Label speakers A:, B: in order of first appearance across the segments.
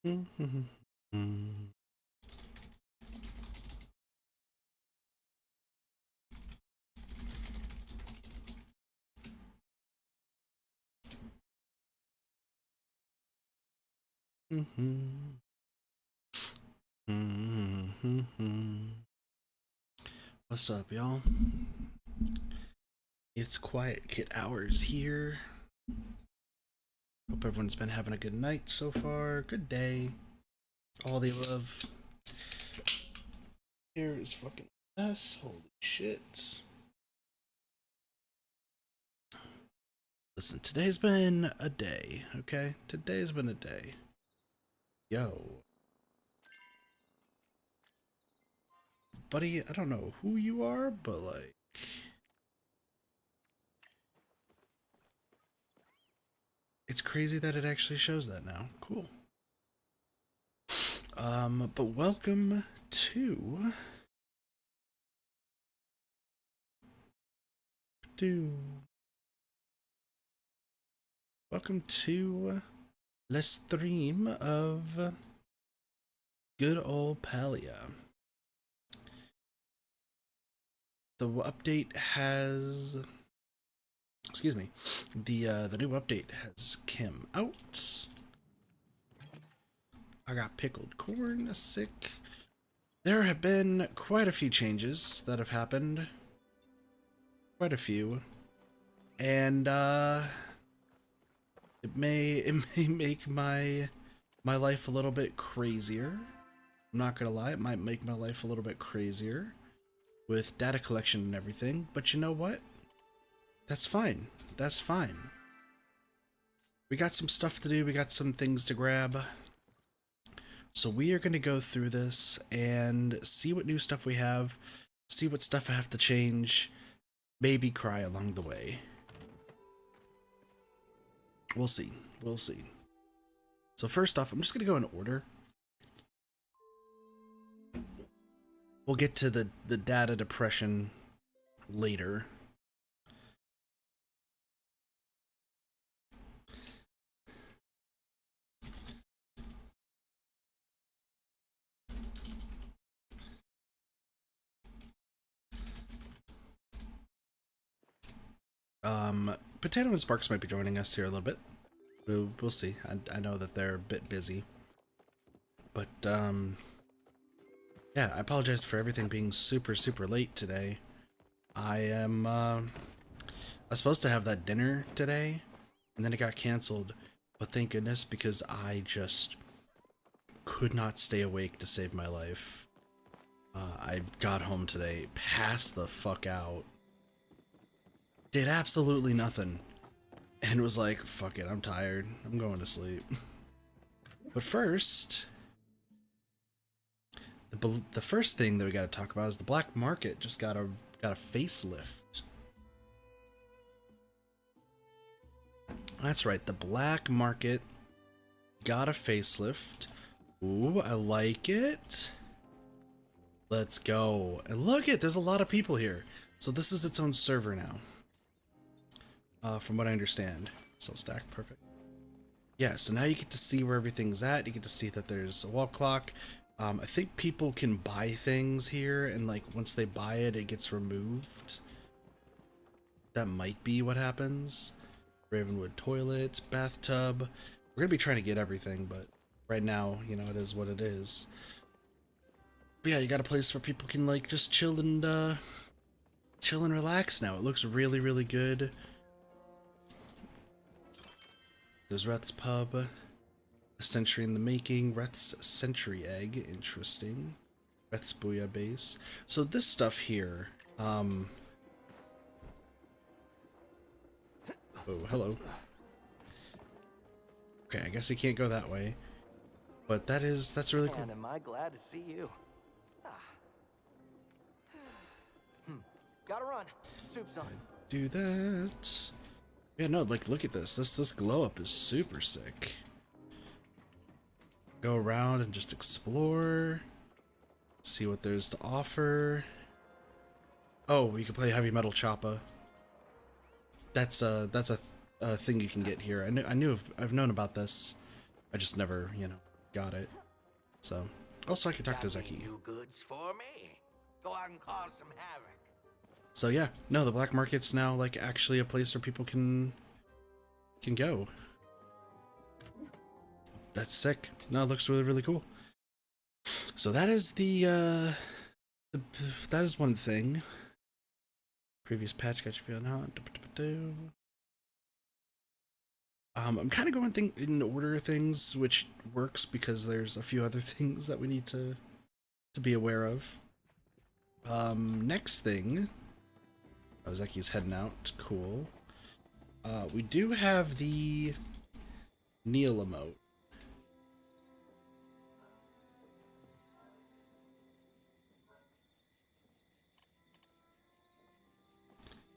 A: Mhm. What's up, y'all? It's quiet kid hours here. Hope everyone's been having a good night so far. Good day. All the above. Here is fucking mess. Holy shit. Listen, today's been a day, okay? Today's been a day. Yo. Buddy, I don't know who you are, but like... It's crazy that it actually shows that now. Cool. But welcome to... Welcome to the stream of good old Palia. The update has, excuse me, the new update has come out. I got pickled corn, sick. There have been quite a few changes that have happened. Quite a few. And it may make my life a little bit crazier. I'm not gonna lie, it might make my life a little bit crazier with data collection and everything, but you know what? That's fine. That's fine. We got some stuff to do, we got some things to grab. So we are going to go through this and see what new stuff we have, see what stuff I have to change, maybe cry along the way. We'll see. We'll see. So first off, I'm just going to go in order. We'll get to the data depression later. Potato and Sparks might be joining us here a little bit. We'll see. I know that they're a bit busy. But, yeah, I apologize for everything being super late today. I was supposed to have that dinner today, and then it got canceled. But thank goodness, because I just could not stay awake to save my life. I got home today, passed the fuck out, did absolutely nothing, and was like, fuck it, I'm tired, I'm going to sleep. But first, the first thing that we gotta talk about is the black market just got a facelift. That's right, the black market got a facelift. Ooh, I like it. Let's go. And look it, there's a lot of people here. So this is its own server now. From what I understand. So stack, perfect. Yeah, so now you get to see where everything's at. You get to see that there's a wall clock. I think people can buy things here, and like once they buy it, it gets removed. That might be what happens. Ravenwood toilets, bathtub. We're gonna be trying to get everything, but right now, you know, it is what it is. But yeah, you got a place where people can like just chill and relax now. It looks really good. There's Reth's pub, a century in the making, Reth's century egg, interesting. Reth's booyah base. So this stuff here, oh, hello. Okay, I guess he can't go that way. But that's really cool.
B: And am I glad to see you? Gotta run. Soup's on.
A: Do that. Yeah, no, like look at this. This glow up is super sick. Go around and just explore. See what there's to offer. Oh, we can play heavy metal choppa. That's a thing you can get here. I've known about this. I just never, you know, got it. So, also I could talk to
B: Got any
A: Zeki.
B: new goods for me? Go out and cause some havoc.
A: So yeah, no, the black market's now like actually a place where people can go. That's sick. No, it looks really, really cool. So that is the that is one thing. Previous patch got you feeling hot. I'm kind of going in order of things, which works because there's a few other things that we need to be aware of. Next thing, Zeki's heading out. Cool. We do have the Neil emote.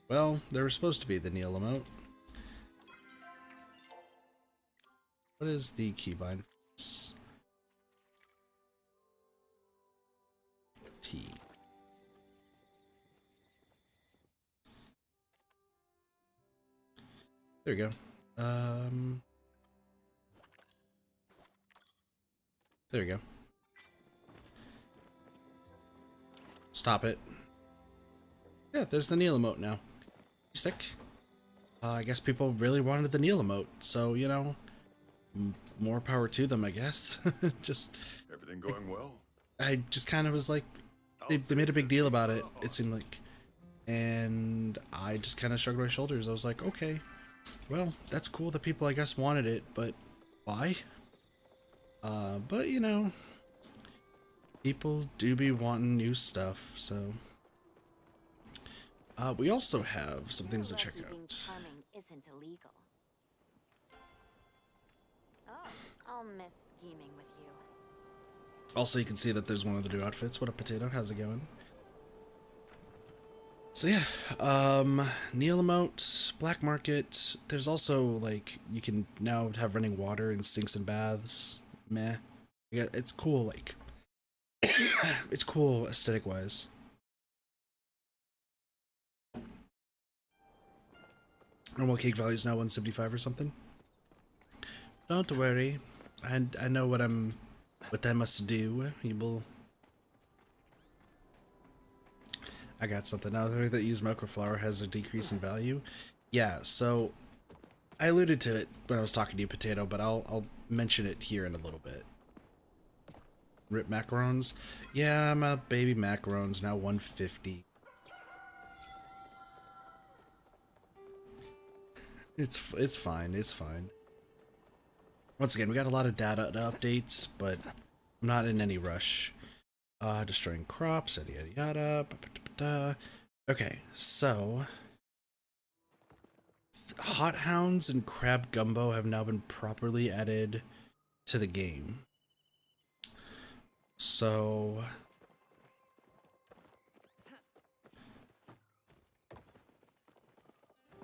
A: Well, there was supposed to be the Neil emote. What is the keybind? T. There we go. There we go. Stop it. Yeah, there's the Neil emote now. Sick. I guess people really wanted the Neil emote, so, you know, more power to them, I guess. Just...
C: Everything going well?
A: I just kind of was like... They made a big deal about it, it seemed like. And I just kind of shrugged my shoulders. I was like, okay, well, that's cool that people, I guess, wanted it, but why? But, you know, people do be wanting new stuff, so... we also have some things to check out.
D: Charming isn't illegal. Oh, I'll miss scheming with you.
A: Also, you can see that there's one of the new outfits. What up, Potato? How's it going? So yeah, Neil emote, black market. There's also, like, you can now have running water in sinks and baths. Meh. Yeah, it's cool, like, it's cool aesthetic-wise. Normal cake value is now 175 or something. Don't worry, I know what I must do. You will. I got something. Now the way that use microflower has a decrease in value. Yeah, so I alluded to it when I was talking to you, Potato, but I'll mention it here in a little bit. Rip macarons. Yeah, I'm a baby macarons now 150. It's fine. It's fine. Once again, we got a lot of data updates, but I'm not in any rush. Destroying crops, yada yada yada. Okay, so hot hounds and crab gumbo have now been properly added to the game. So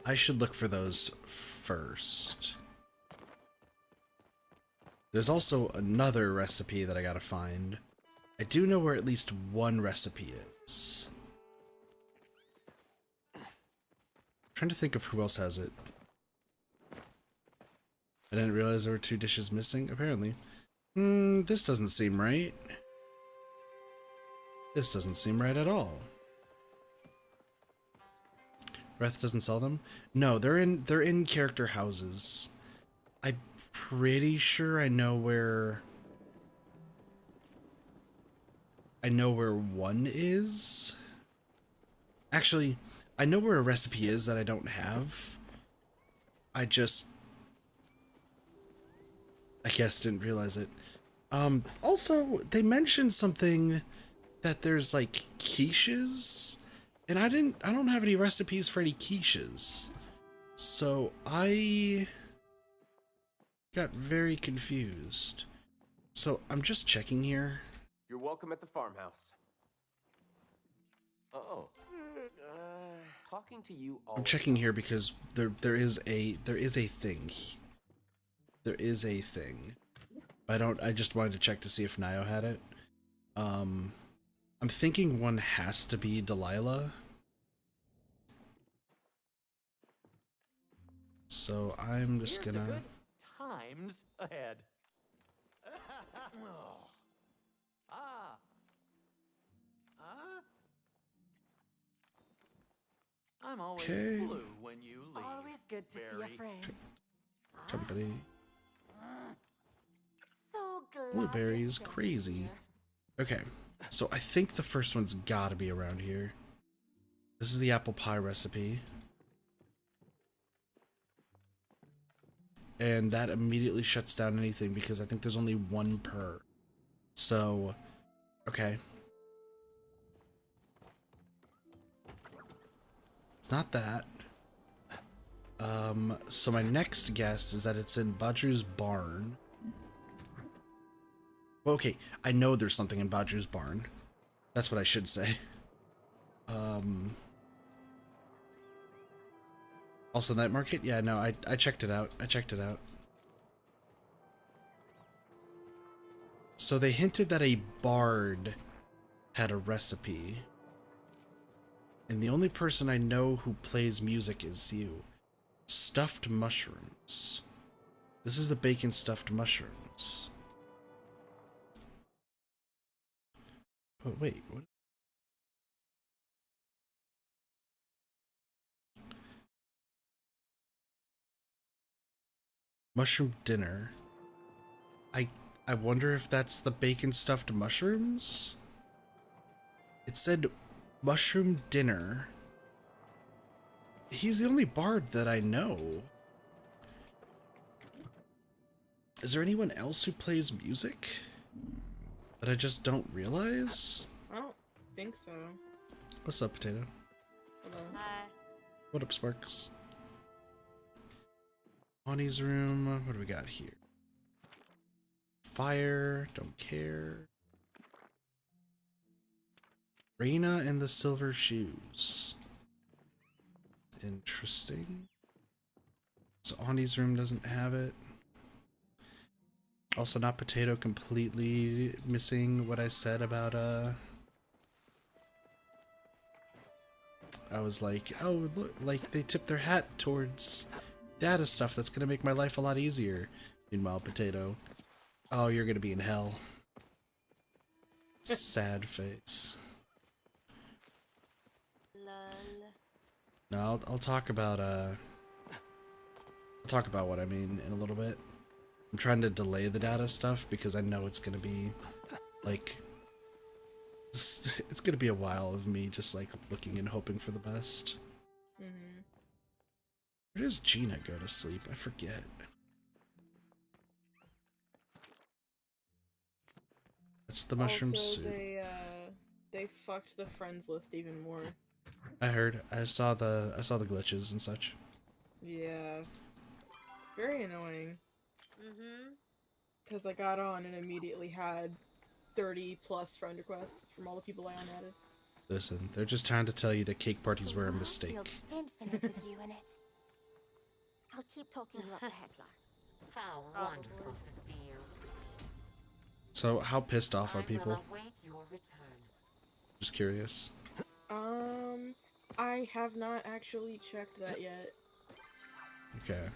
A: I should look for those first. There's also another recipe that I gotta find. I do know where at least one recipe is. I'm trying to think of who else has it. I didn't realize there were 2 dishes missing, apparently. This doesn't seem right. This doesn't seem right at all. Wrath doesn't sell them? No, they're in character houses. I'm pretty sure I know where one is. Actually, I know where a recipe is that I don't have. I guess didn't realize it. Also, they mentioned something that there's like quiches, and I don't have any recipes for any quiches. So I got very confused. So I'm just checking here.
E: You're welcome at the farmhouse.
B: Oh. Talking to you all.
A: I'm checking here because there is a thing. There is a thing. I just wanted to check to see if Nio had it. I'm thinking one has to be Delilah. So I'm just
B: Here's to
A: gonna
B: good times ahead.
C: Ah. Huh? I'm always
A: Okay.
C: blue when you leave.
D: Always good to see
C: Barry.
D: a friend.
A: Company.
D: So glad
A: Blueberries,
D: you're
A: crazy.
D: here.
A: Okay, so I think the first one's gotta be around here. This is the apple pie recipe. And that immediately shuts down anything because I think there's only one per. So, okay. It's not that. So my next guess is that it's in Badru's barn. Well, okay, I know there's something in Badru's barn. That's what I should say. Also night market? Yeah, no, I checked it out. I checked it out. So they hinted that a bard had a recipe. And the only person I know who plays music is you. Stuffed mushrooms. This is the bacon stuffed mushrooms. Oh, wait, what? Mushroom dinner. I wonder if that's the bacon stuffed mushrooms? It said mushroom dinner. He's the only bard that I know. Is there anyone else who plays music that I just don't realize?
F: I don't think so.
A: What's up, Potato?
F: Hold on.
A: What up, Sparks? Bonnie's room. What do we got here? Fire. Don't care. Reina and the silver shoes. Interesting. So Ani's room doesn't have it. Also not Potato, completely missing what I said about I was like, oh look, like they tipped their hat towards data stuff that's gonna make my life a lot easier. Meanwhile, Potato, oh, you're gonna be in hell. Sad face. No, I'll talk about what I mean in a little bit. I'm trying to delay the data stuff because I know it's gonna be like it's gonna be a while of me just like looking and hoping for the best.
F: Mm-hmm.
A: Where does Gina go to sleep? I forget. That's the mushroom
F: Also,
A: soup.
F: they fucked the friends list even more.
A: I heard. I saw the glitches and such.
F: Yeah. It's very annoying.
D: Mm-hmm.
F: Because I got on and immediately had 30 plus friend requests from all the people I unadded.
A: Listen, they're just trying to tell you that cake parties were a mistake.
D: Infinite with you in it. I'll keep talking you up to Heckler. How wonderful to see you.
A: So how pissed off are people?
D: Await your return.
A: Just curious.
F: I have not actually checked that yet.
A: Okay.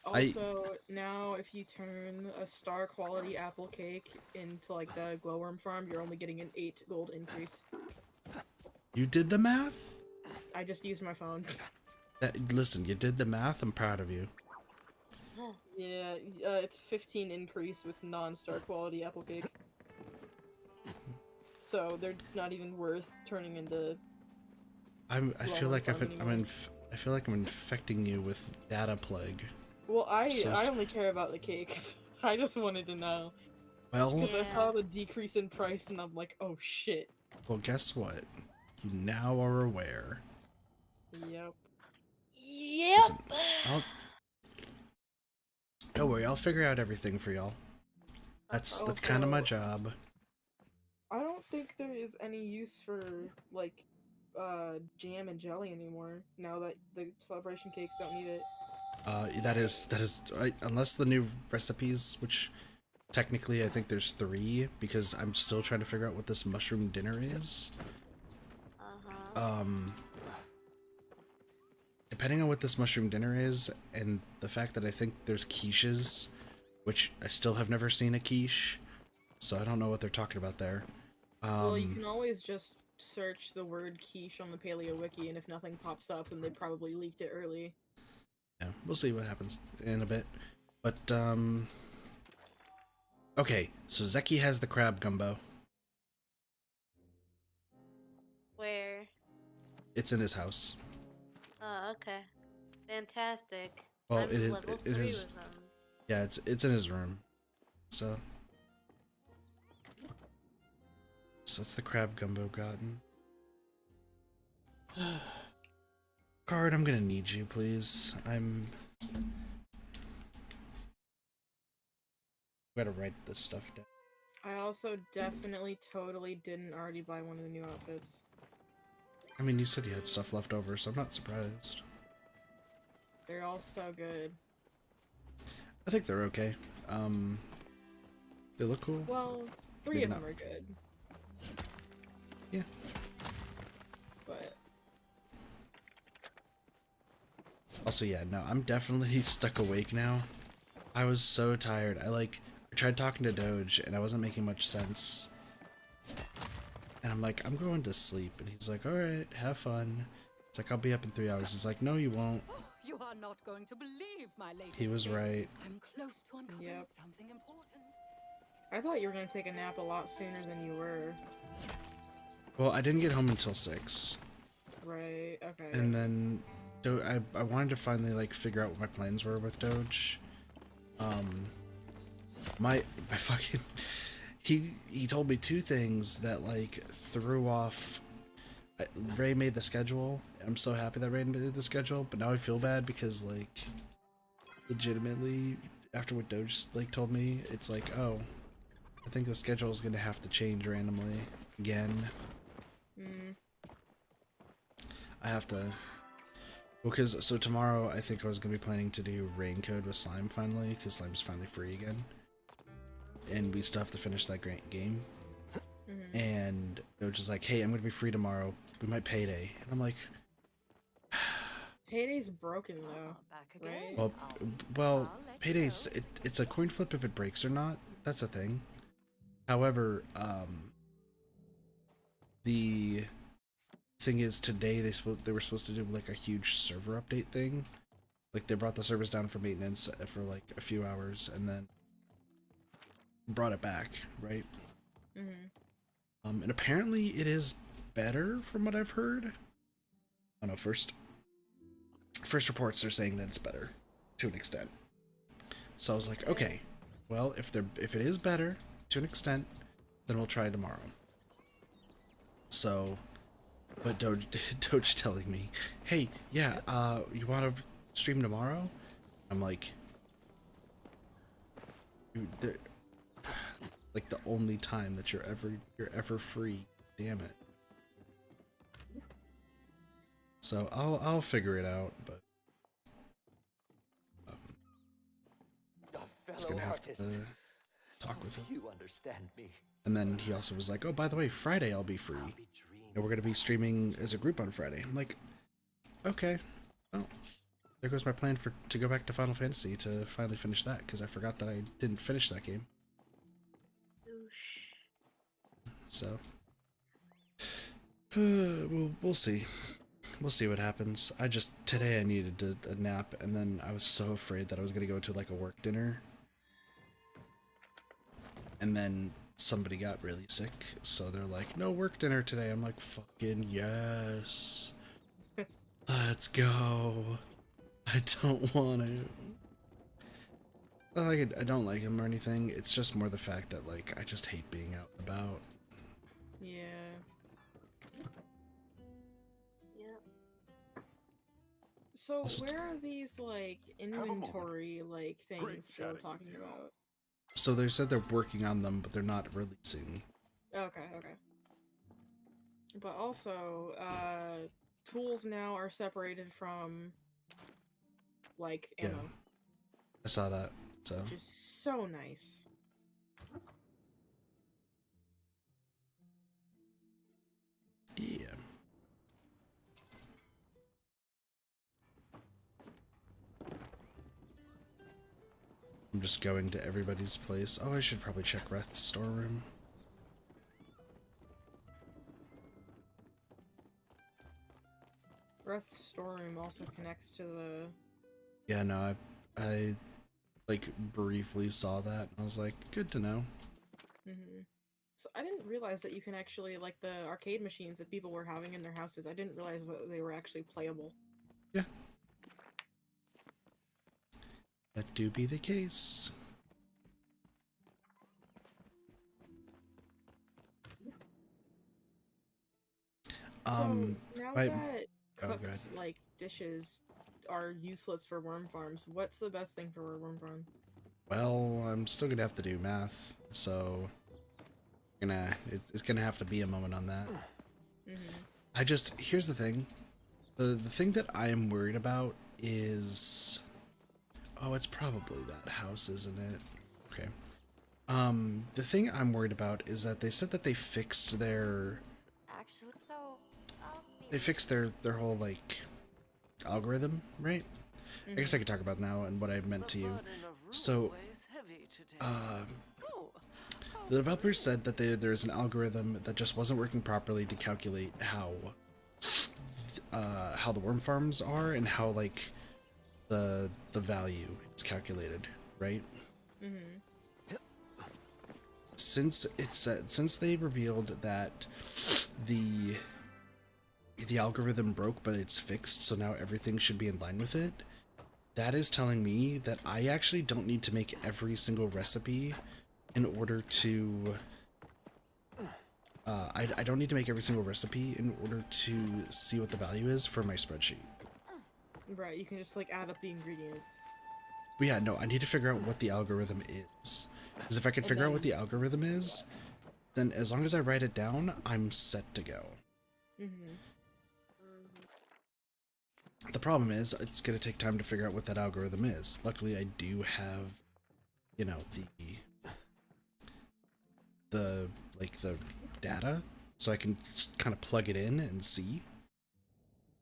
F: Also, now if you turn a star quality apple cake into like the glowworm farm, you're only getting an 8 gold increase.
A: You did the math?
F: I just used my phone.
A: Listen, you did the math. I'm proud of you.
F: Yeah, it's 15 increase with non-star quality apple cake. So it's not even worth turning into.
A: I feel like
F: anymore.
A: I feel like I'm infecting you with data plague.
F: Well, I
A: So
F: only care about the cakes. I just wanted to know.
A: Well,
F: Because I saw the decrease in price and I'm like, oh shit.
A: well, guess what? You now are aware.
F: Yep.
A: Listen, don't worry, I'll figure out everything for y'all. That's kind of my job.
F: I don't think there is any use for, like, jam and jelly anymore, now that the celebration cakes don't need it.
A: That is unless the new recipes, which technically I think there's 3 because I'm still trying to figure out what this mushroom dinner is. Depending on what this mushroom dinner is and the fact that I think there's quiches which I still have never seen a quiche, so I don't know what they're talking about there.
F: Well, you can always just search the word quiche on the Paleo wiki, and if nothing pops up, then they probably leaked it early.
A: Yeah, we'll see what happens in a bit. But, okay, so Zeki has the crab gumbo.
G: Where?
A: It's in his house.
G: Oh, okay. Fantastic.
A: Well,
G: I'm
A: it is.
G: level
A: It
G: 3
A: is.
G: with them.
A: Yeah, it's in his room. So that's the crab gumbo gotten. Card, I'm gonna need you, please. I'm gotta write this stuff down.
F: I also definitely totally didn't already buy one of the new outfits.
A: I mean, you said you had stuff left over, so I'm not surprised.
F: They're all so good.
A: I think they're okay. They look cool.
F: Well, 3
A: Maybe
F: of them
A: not.
F: are good.
A: Yeah.
F: But
A: Also, yeah, no, I'm definitely stuck awake now. I was so tired. I tried talking to Doge, and I wasn't making much sense. And I'm like, I'm going to sleep. And he's like, alright, have fun. It's like, I'll be up in 3 hours. He's like, no, you won't.
H: You are not going to believe my latest.
A: He was
H: thing.
A: right.
H: I'm close to uncovering
F: Yep.
H: something important.
F: I thought you were gonna take a nap a lot sooner than you were.
A: Well, I didn't get home until 6.
F: Right, okay.
A: And then I wanted to finally, like, figure out what my plans were with Doge. My fucking... He told me 2 things that, like, threw off... Ray made the schedule. I'm so happy that Ray made the schedule, but now I feel bad because, like, legitimately, after what Doge, like, told me, it's like, oh, I think the schedule is gonna have to change randomly again. I have to... Well, because, so tomorrow, I think I was gonna be planning to do Rain Code with Slime finally, because Slime's finally free again. And we still have to finish that great game. And Doge is like, hey, I'm gonna be free tomorrow. We might payday. And I'm like,
F: Payday's broken though.
H: Back again.
F: Right?
A: well, payday's it's a coin flip if it breaks or not. That's a thing. However, the thing is today they were supposed to do like a huge server update thing. Like they brought the servers down for maintenance for like a few hours and then brought it back, right? And apparently it is better from what I've heard. I don't know, first reports are saying that it's better to an extent. So I was like, okay, well, if it is better to an extent, then we'll try tomorrow. So, but Doge telling me, hey, yeah, you want to stream tomorrow? I'm like, dude, like the only time that you're ever free. Damn it. So I'll figure it out, but I was gonna have to talk with him.
B: You understand me.
A: And then he also was like, oh, by the way, Friday I'll be free. And we're gonna be streaming as a group on Friday. I'm like, okay. Well, there goes my plan to go back to Final Fantasy to finally finish that, because I forgot that I didn't finish that game. So we'll see. We'll see what happens. Today I needed a nap, and then I was so afraid that I was gonna go to like a work dinner. And then somebody got really sick, so they're like, no work dinner today. I'm like, fucking yes. Let's go. I don't want to. I don't like him or anything. It's just more the fact that, like, I just hate being out and about.
F: Yeah.
G: Yep.
F: So
A: Also-
F: where are these like inventory like things they were talking about?
A: So they said they're working on them, but they're not releasing.
F: Okay, okay. But also, tools now are separated from like ammo,
A: Yeah. I saw that, so.
F: which is so nice.
A: Yeah. I'm just going to everybody's place. Oh, I should probably check Reth's storeroom.
F: Breath's storeroom also connects to the.
A: Yeah, no, I like briefly saw that and I was like, good to know.
F: So I didn't realize that you can actually, like, the arcade machines that people were having in their houses. I didn't realize that they were actually playable.
A: Yeah. That do be the case.
F: So now
A: my-
F: that
A: oh,
F: cooked
A: God.
F: like dishes are useless for worm farms, what's the best thing for a worm farm?
A: Well, I'm still gonna have to do math, so it's gonna have to be a moment on that. Here's the thing. The thing that I am worried about is, oh, it's probably that house, isn't it? Okay. The thing I'm worried about is that they said that they fixed their
D: Actually, so I'll see.
A: their whole like algorithm, right? I guess I could talk about now and what I meant to you. So, the developers said that there's an algorithm that just wasn't working properly to calculate how the worm farms are and how like the value is calculated, right? Since they revealed that the algorithm broke but it's fixed, so now everything should be in line with it. That is telling me that I actually don't need to make every single recipe in order to I don't need to make every single recipe in order to see what the value is for my spreadsheet.
F: Right, you can just like add up the ingredients.
A: But yeah, no, I need to figure out what the algorithm is. Because if I can figure out what the algorithm is, then as long as I write it down, I'm set to go. The problem is, it's going to take time to figure out what that algorithm is. Luckily, I do have, you know, the data, so I can just kind of plug it in and see.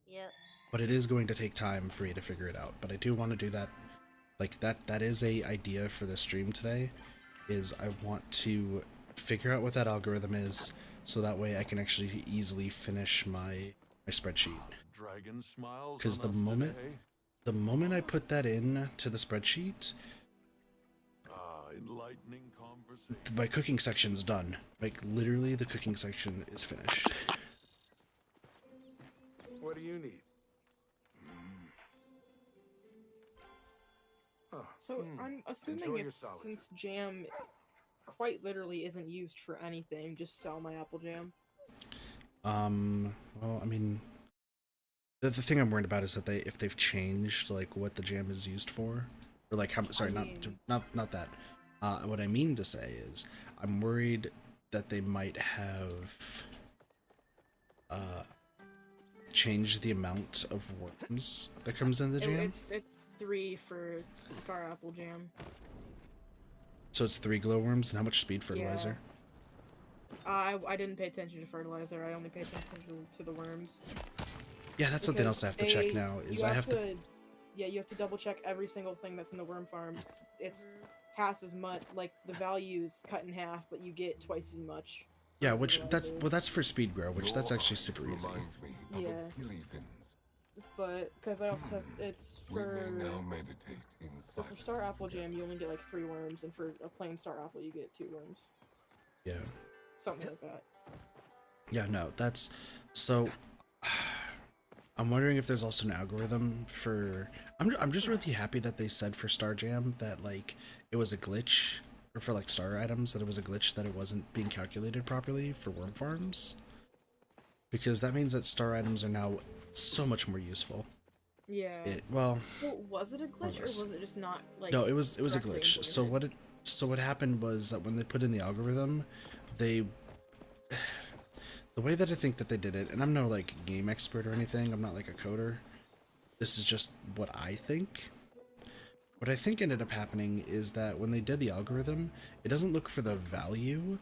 G: Yep.
A: But it is going to take time for me to figure it out. But I do want to do that. Like, that is a idea for the stream today, is I want to figure out what that algorithm is, so that way I can actually easily finish my spreadsheet. Because the moment I put that in to the spreadsheet, my cooking section's done. Like, literally, the cooking section is finished.
E: What do you need?
F: So I'm assuming it's since jam quite literally isn't used for anything, just sell my apple jam.
A: Well, I mean, the thing I'm worried about is that if they've changed like what the jam is used for, or like how, sorry, not that. What I mean to say is I'm worried that they might have changed the amount of worms that comes in the jam.
F: It's 3 for star apple jam.
A: So it's 3 glowworms, and how much speed fertilizer?
F: Yeah. I didn't pay attention to fertilizer. I only paid attention to the worms.
A: Yeah, that's something else I have to check now. Is I have to.
F: Yeah, you have to double check every single thing that's in the worm farms. It's half as much. Like the value is cut in half, but you get twice as much.
A: Yeah, which that's for speed grow, which that's actually super easy.
F: Yeah. But because I also it's for so for star apple jam you only get like 3 worms, and for a plain star apple you get 2 worms.
A: Yeah.
F: Something like that.
A: Yeah, no, that's so. I'm wondering if there's also an algorithm for. I'm just really happy that they said for Star Jam that like it was a glitch, or for like star items that it was a glitch that it wasn't being calculated properly for worm farms. Because that means that star items are now so much more useful.
F: Yeah.
A: Well.
F: So was it a glitch, or was it just not like?
A: No, it was a glitch. So what happened was that when they put in the algorithm, the way that I think that they did it, and I'm no like game expert or anything, I'm not like a coder. This is just what I think. What I think ended up happening is that when they did the algorithm, it doesn't look for the value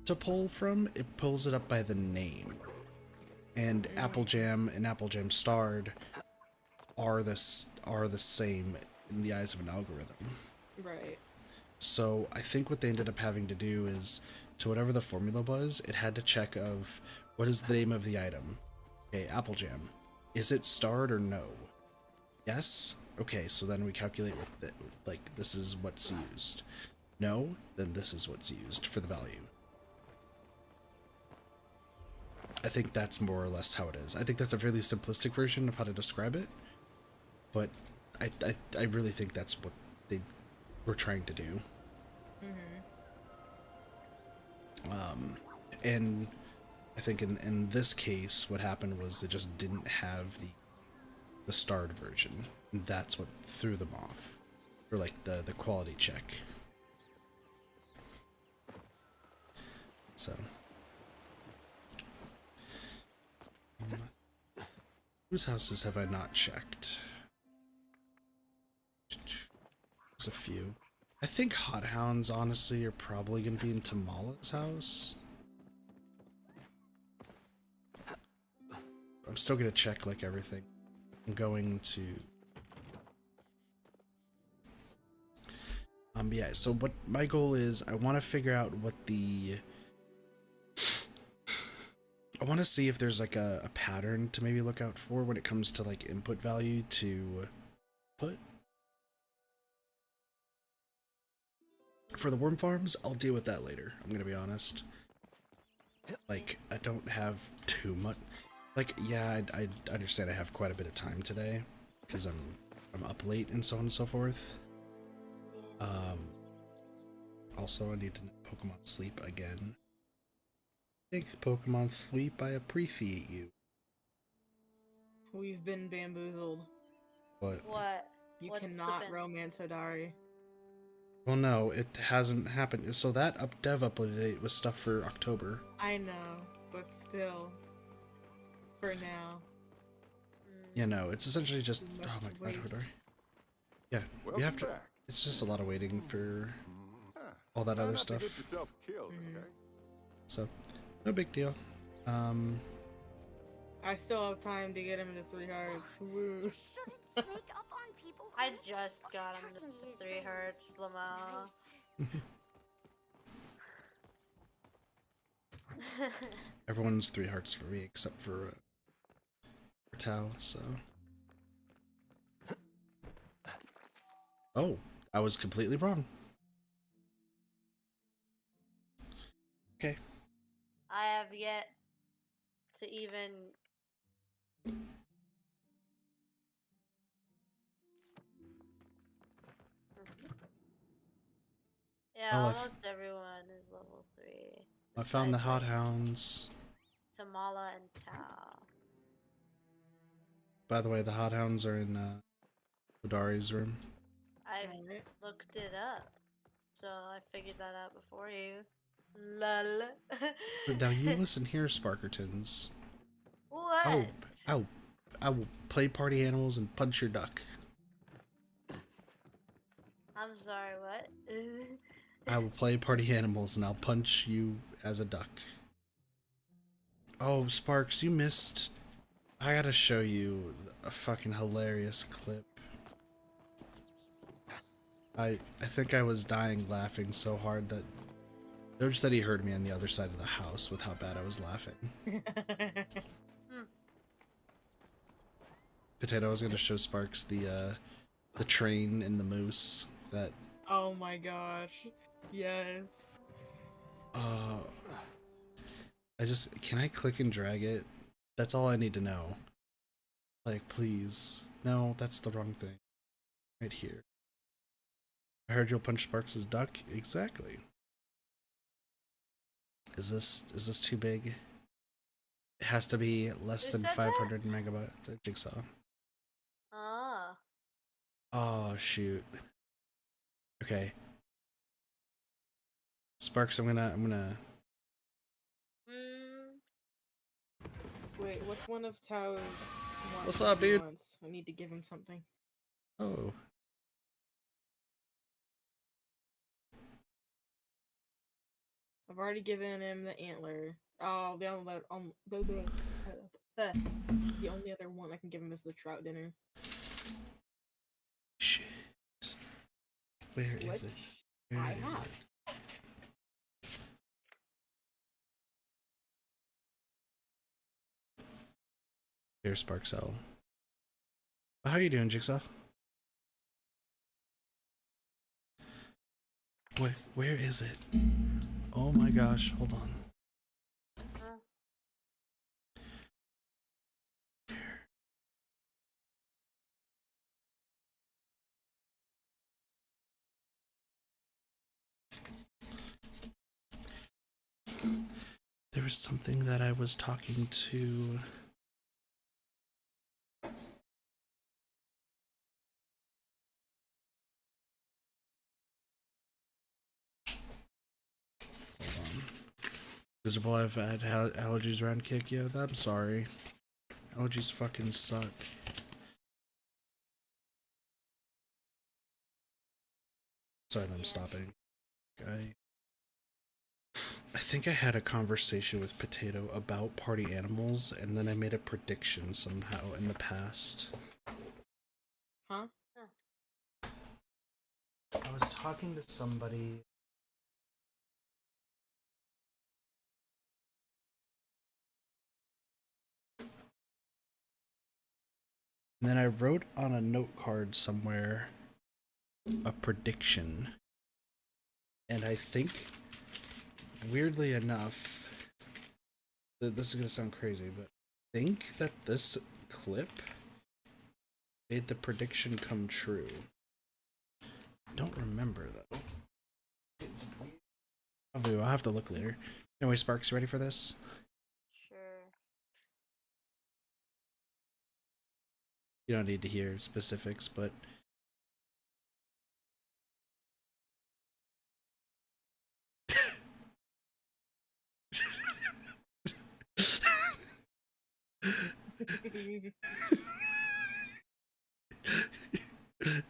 A: to pull from, it pulls it up by the name. And Apple Jam and Apple Jam Starred are the same in the eyes of an algorithm.
F: Right.
A: So I think what they ended up having to do is, to whatever the formula was, it had to check of what is the name of the item. Okay, apple jam. Is it starred or no? Yes? Okay, so then we calculate with it, like, this is what's used. No? Then this is what's used for the value. I think that's more or less how it is. I think that's a fairly simplistic version of how to describe it, but I really think that's what they were trying to do. And I think in this case, what happened was they just didn't have the starred version. And that's what threw them off, or like the quality check. So, whose houses have I not checked? There's a few. I think Hot Hounds, honestly, are probably going to be in Tamala's house. I'm still going to check, like, everything. I'm going to... yeah, so what my goal is, I want to figure out what the... I want to see if there's, like, a pattern to maybe look out for when it comes to, like, input value to put. For the worm farms, I'll deal with that later, I'm gonna be honest. Like, I don't have too much... Like, yeah, I understand I have quite a bit of time today, because I'm up late and so on and so forth. Also, I need to Pokemon Sleep again. Thanks, Pokemon Sleep, I appreciate you.
F: We've been bamboozled.
A: But,
G: What?
F: You
G: What's
F: cannot
G: the
F: romance Hodari.
A: well, no, it hasn't happened. So that dev upload date was stuff for October.
F: I know, but still. For now.
A: Yeah, no, it's essentially just...
F: You
A: Oh
F: must
A: my god,
F: wait.
A: Hodari. Yeah, we have to... It's just a lot of waiting for all that other stuff. So, no big deal.
F: I still have time to get him to 3 hearts. Woo.
D: Shouldn't sneak up on people.
G: I just got him to 3 hearts, Lamau.
A: Everyone's 3 hearts for me except for Tao, so... Oh, I was completely wrong. Okay.
G: I have yet to even... Yeah,
A: Well,
G: almost everyone is level 3.
A: I found the
G: besides,
A: Hot
G: like,
A: Hounds.
G: Tamala and Tao.
A: By the way, the Hot Hounds are in Hodari's room.
G: I
F: Alright.
G: looked it up, so I figured that out before you. Lol.
A: But now you listen here, Sparkertons.
G: What?
A: I will play party animals and punch your duck.
G: I'm sorry, what?
A: I will play party animals and I'll punch you as a duck. Oh, Sparks, you missed. I gotta show you a fucking hilarious clip. I think I was dying laughing so hard that Doge said he heard me on the other side of the house with how bad I was laughing. Potato, I was gonna show Sparks the train and the moose that...
F: Oh my gosh. Yes.
A: Can I click and drag it? That's all I need to know. Like, please. No, that's the wrong thing. Right here. I heard you'll punch Sparks' duck? Exactly. Is this too big? It has to be less
G: Who
A: than
G: said
A: 500 megabytes. A Jigsaw.
G: Ah.
A: Oh, shoot. Okay. Sparks, I'm gonna...
F: Wait, what's one of Tao's wants
A: What's
F: that
A: up,
F: he
A: dude?
F: wants? I need to give him something.
A: Oh.
F: I've already given him the antler. Oh, the only other one I can give him is the trout dinner.
A: Shit. Where is
F: What?
A: it? Where
F: I
A: is
F: have.
A: it? Here, Sparkcell. How you doing, Jigsaw? Where is it? Oh my gosh, hold on. There was something that I was talking to. Hold on. Visible, I've had allergies around kick. Yeah, I'm sorry. Allergies fucking suck. Sorry that I'm stopping. I think I had a conversation with Potato about party animals, and then I made a prediction somehow in the past.
F: Huh?
A: I was talking to somebody. And then I wrote on a note card somewhere a prediction. And I think, weirdly enough, this is going to sound crazy, but I think that this clip made the prediction come true. I don't remember, though. It's weird. I'll have to look later. Anyway, Sparks, you ready for this?
G: Sure.
A: You don't need to hear specifics, but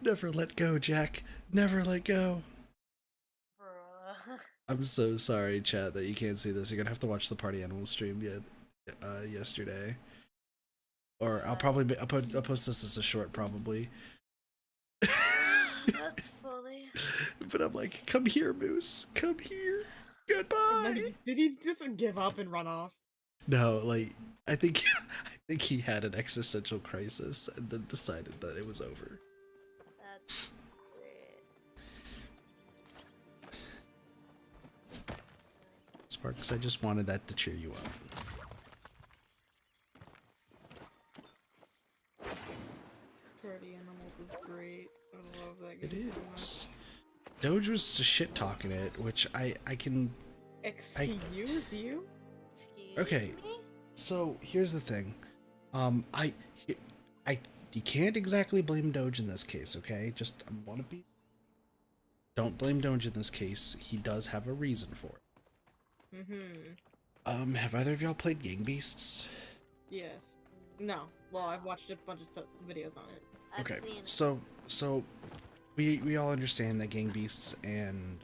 A: never let go, Jack. Never let go.
G: Bruh.
A: I'm so sorry, chat, that you can't see this. You're gonna have to watch the Party Animal stream yesterday. Or I'll post this as a short, probably.
G: That's funny.
A: But I'm like, come here, Moose. Come here. Goodbye.
F: Did he just give up and run off?
A: No, like I think he had an existential crisis and then decided that it was over.
G: That's great.
A: Sparks, I just wanted that to cheer you up.
F: Party Animals is great. I love that
A: It
F: game so
A: is. Doge was just shit talking it, which I can.
F: Excuse you?
G: Excuse
A: Okay,
G: me?
A: so here's the thing. You can't exactly blame Doge in this case, okay? Just I want to be. Don't blame Doge in this case. He does have a reason for it. Have either of y'all played Gang Beasts?
F: Yes. No. Well, I've watched a bunch of videos on it.
G: I've
A: Okay,
G: seen it.
A: so we all understand that Gang Beasts and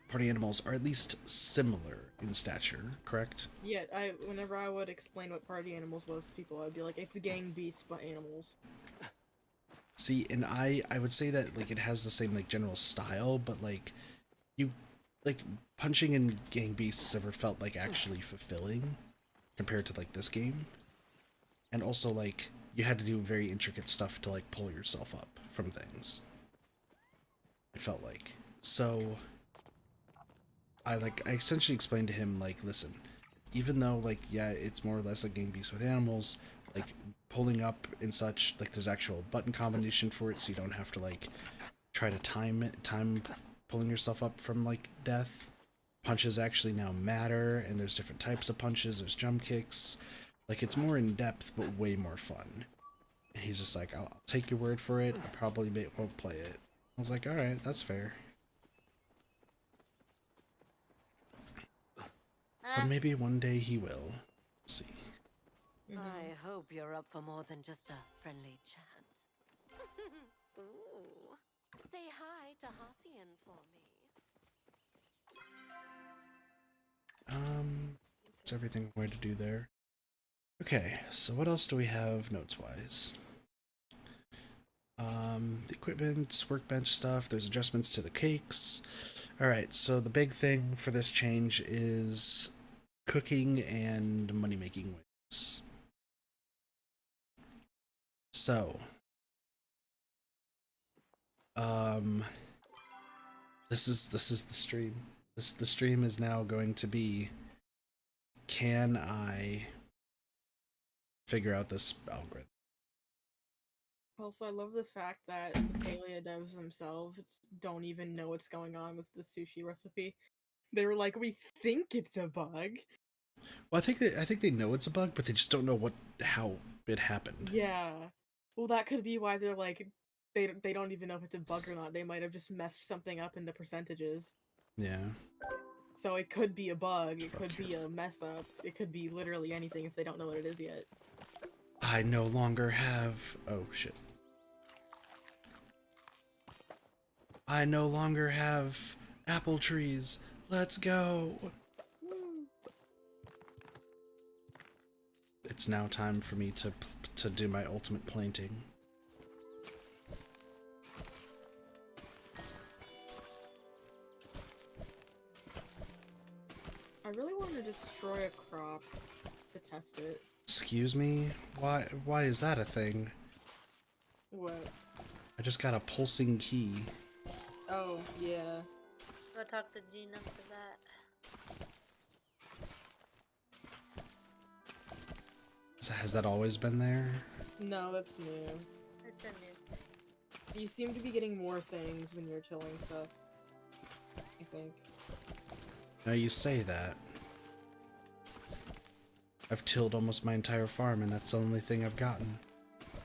A: Party Animals are at least similar in stature, correct?
F: Yeah, whenever I would explain what Party Animals was to people, I'd be like, it's Gang Beasts but animals.
A: See, and I would say that like it has the same like general style, but like you like punching in Gang Beasts ever felt like actually fulfilling compared to like this game. And also like you had to do very intricate stuff to like pull yourself up from things. It felt like. So I essentially explained to him like, listen, even though like yeah, it's more or less like Gang Beasts with animals, like pulling up and such, like there's actual button combination for it, so you don't have to like try to time pulling yourself up from like death. Punches actually now matter, and there's different types of punches, there's jump kicks. Like it's more in depth but way more fun. And he's just like, I'll take your word for it, I probably won't play it. I was like, alright, that's fair. But maybe one day he will. See.
H: I hope you're up for more than just a friendly chat. Ooh. Say hi to Hassian for me.
A: That's everything I'm going to do there. Okay, so what else do we have notes-wise? The equipment, workbench stuff, there's adjustments to the cakes. Alright, so the big thing for this change is cooking and money-making ways. So, this is the stream. The stream is now going to be, can I figure out this algorithm?
F: Also, I love the fact that the Palia devs themselves don't even know what's going on with the sushi recipe. They were like, "We think it's a bug."
A: Well, I think they know it's a bug, but they just don't know how it happened.
F: Yeah. Well, that could be why they're like, they don't even know if it's a bug or not. They might have just messed something up in the percentages.
A: Yeah.
F: So it could be a bug. It
A: Fuck
F: could be a mess up. It could be literally anything if they don't know what it is yet.
A: I no longer have. Oh shit. I no longer have apple trees. Let's go. It's now time for me to do my ultimate planting.
F: I really want to destroy a crop to test it.
A: Excuse me? Why is that a thing?
F: What?
A: I just got a pulsing key.
F: Oh, yeah.
G: Go talk to Gina for that.
A: Has that always been there?
F: No, that's new.
G: It's a new.
F: You seem to be getting more things when you're tilling stuff. I think.
A: Now you say that. I've tilled almost my entire farm and that's the only thing I've gotten.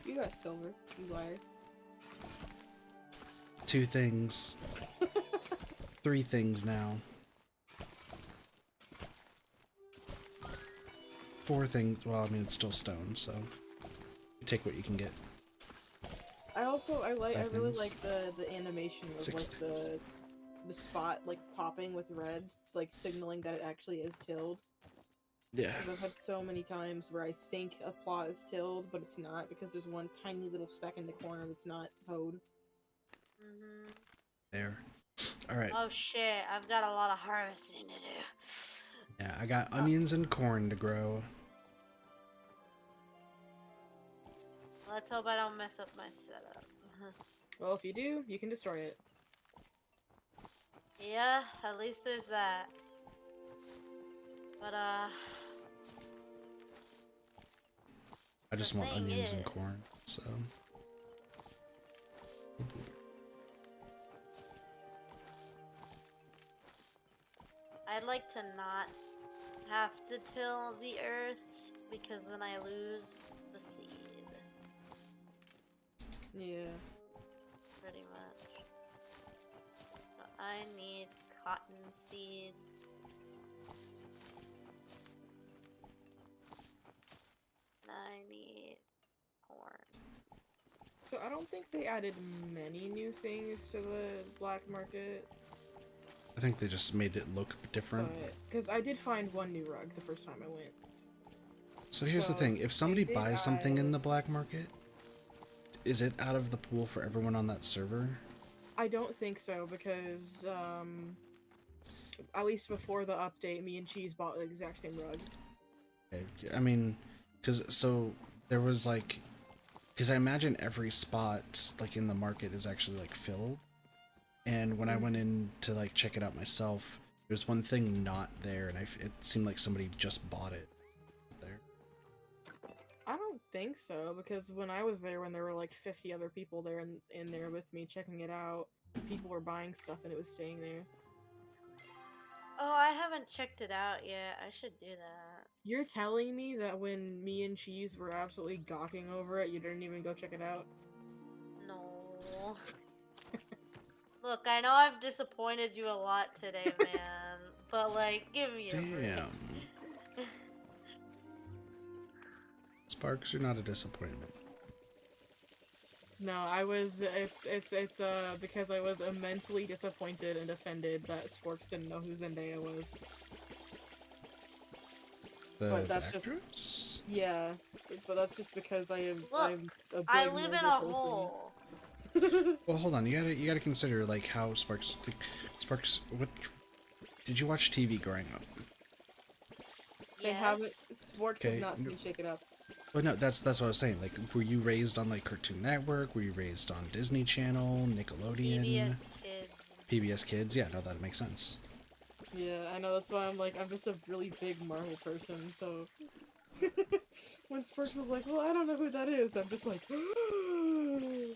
F: You got silver, you liar.
A: 2 things. 3 things now. 4 things. Well, I mean, it's still stone, so you take what you can get.
F: I really
A: things.
F: like the animation of
A: 6
F: like
A: things.
F: the spot like popping with red, like signaling that it actually is tilled.
A: Yeah.
F: Because I've had so many times where I think a plot is tilled, but it's not because there's one tiny little speck in the corner that's not hoed.
A: There. Alright.
G: Oh shit, I've got a lot of harvesting to do.
A: Yeah, I got onions and corn to grow.
G: Let's hope I don't mess up my setup.
F: Well, if you do, you can destroy it.
G: Yeah, at least there's that. But
A: I just want
G: thing
A: onions and
G: is-
A: corn, so.
G: I'd like to not have to till the earth because then I lose the seed.
F: Yeah.
G: Pretty much. So I need cotton seed. I need corn.
F: So I don't think they added many new things to the black market.
A: I think they just made it look different.
F: Because I did find one new rug the first time I went.
A: So here's the
F: So,
A: thing, if somebody
F: they did
A: buys something in
F: add-
A: the black market, is it out of the pool for everyone on that server?
F: I don't think so because at least before the update, me and Cheese bought the exact same rug.
A: Okay, I mean, so there was like, because I imagine every spot like in the market is actually like filled, and when I went in to like check it out myself, there's one thing not there, and it seemed like somebody just bought it there.
F: I don't think so because when I was there, when there were like 50 other people there in there with me checking it out, people were buying stuff and it was staying there.
G: Oh, I haven't checked it out yet. I should do that.
F: You're telling me that when me and Cheese were absolutely gawking over it, you didn't even go check it out?
G: No. Look, I know I've disappointed you a lot today, man. But like, give me a break.
A: Damn. Sparks, you're not a disappointment.
F: No, I was. It's because I was immensely disappointed and offended that Sporks didn't know who Zendaya was.
A: The
F: that's just-
A: actress?
F: Yeah, but that's just because I am.
G: Look,
F: I'm a big
G: I live in
F: Marvel
G: a
F: person.
G: hole.
A: Well, hold on. You gotta consider like how Sparks. Like, Sparks, what? Did you watch TV growing up?
F: They haven't. Sporks has
A: Okay.
F: not seen Shake It Up.
A: Well, no, that's what I was saying. Like, were you raised on like Cartoon Network? Were you raised on Disney Channel, Nickelodeon,
G: PBS Kids?
A: PBS Kids? Yeah, no, that makes sense.
F: Yeah, I know. That's why I'm like, I'm just a really big Marvel person. So when Sporks was like, "Well, I don't know who that is," I'm just like,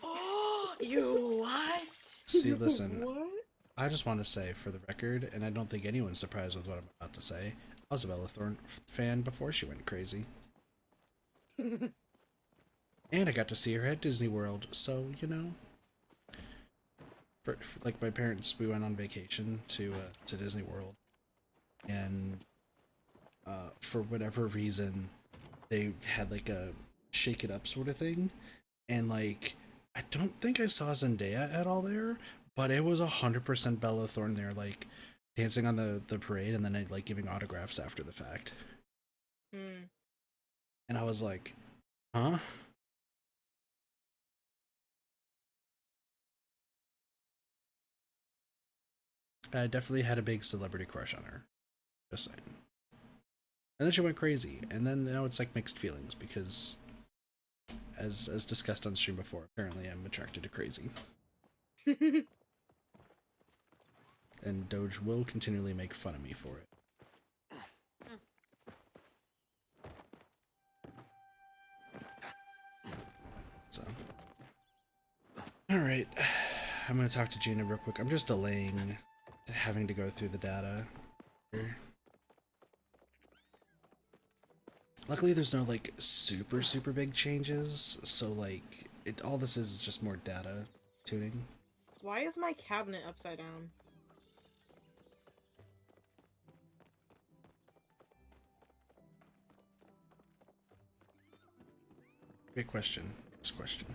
G: Oh, you what?
A: See, listen,
F: What?
A: I just want to say for the record, and I don't think anyone's surprised with what I'm about to say. I was a Bella Thorne fan before she went crazy. And I got to see her at Disney World, so, you know. For, like, my parents, we went on vacation to Disney World. And, for whatever reason, they had, like, a shake it up sort of thing. And, like, I don't think I saw Zendaya at all there, but it was 100% Bella Thorne there, like, dancing on the parade and then, like, giving autographs after the fact.
F: Hmm.
A: And I was like, huh? I definitely had a big celebrity crush on her. Just saying. And then she went crazy, and then now it's like mixed feelings because, as discussed on stream before, apparently I'm attracted to crazy. And Doge will continually make fun of me for it. So, all right, I'm gonna talk to Gina real quick. I'm just delaying having to go through the data here. Luckily, there's no like super big changes, so like all this is just more data tuning.
F: Why is my cabinet upside down?
A: Great question. This question.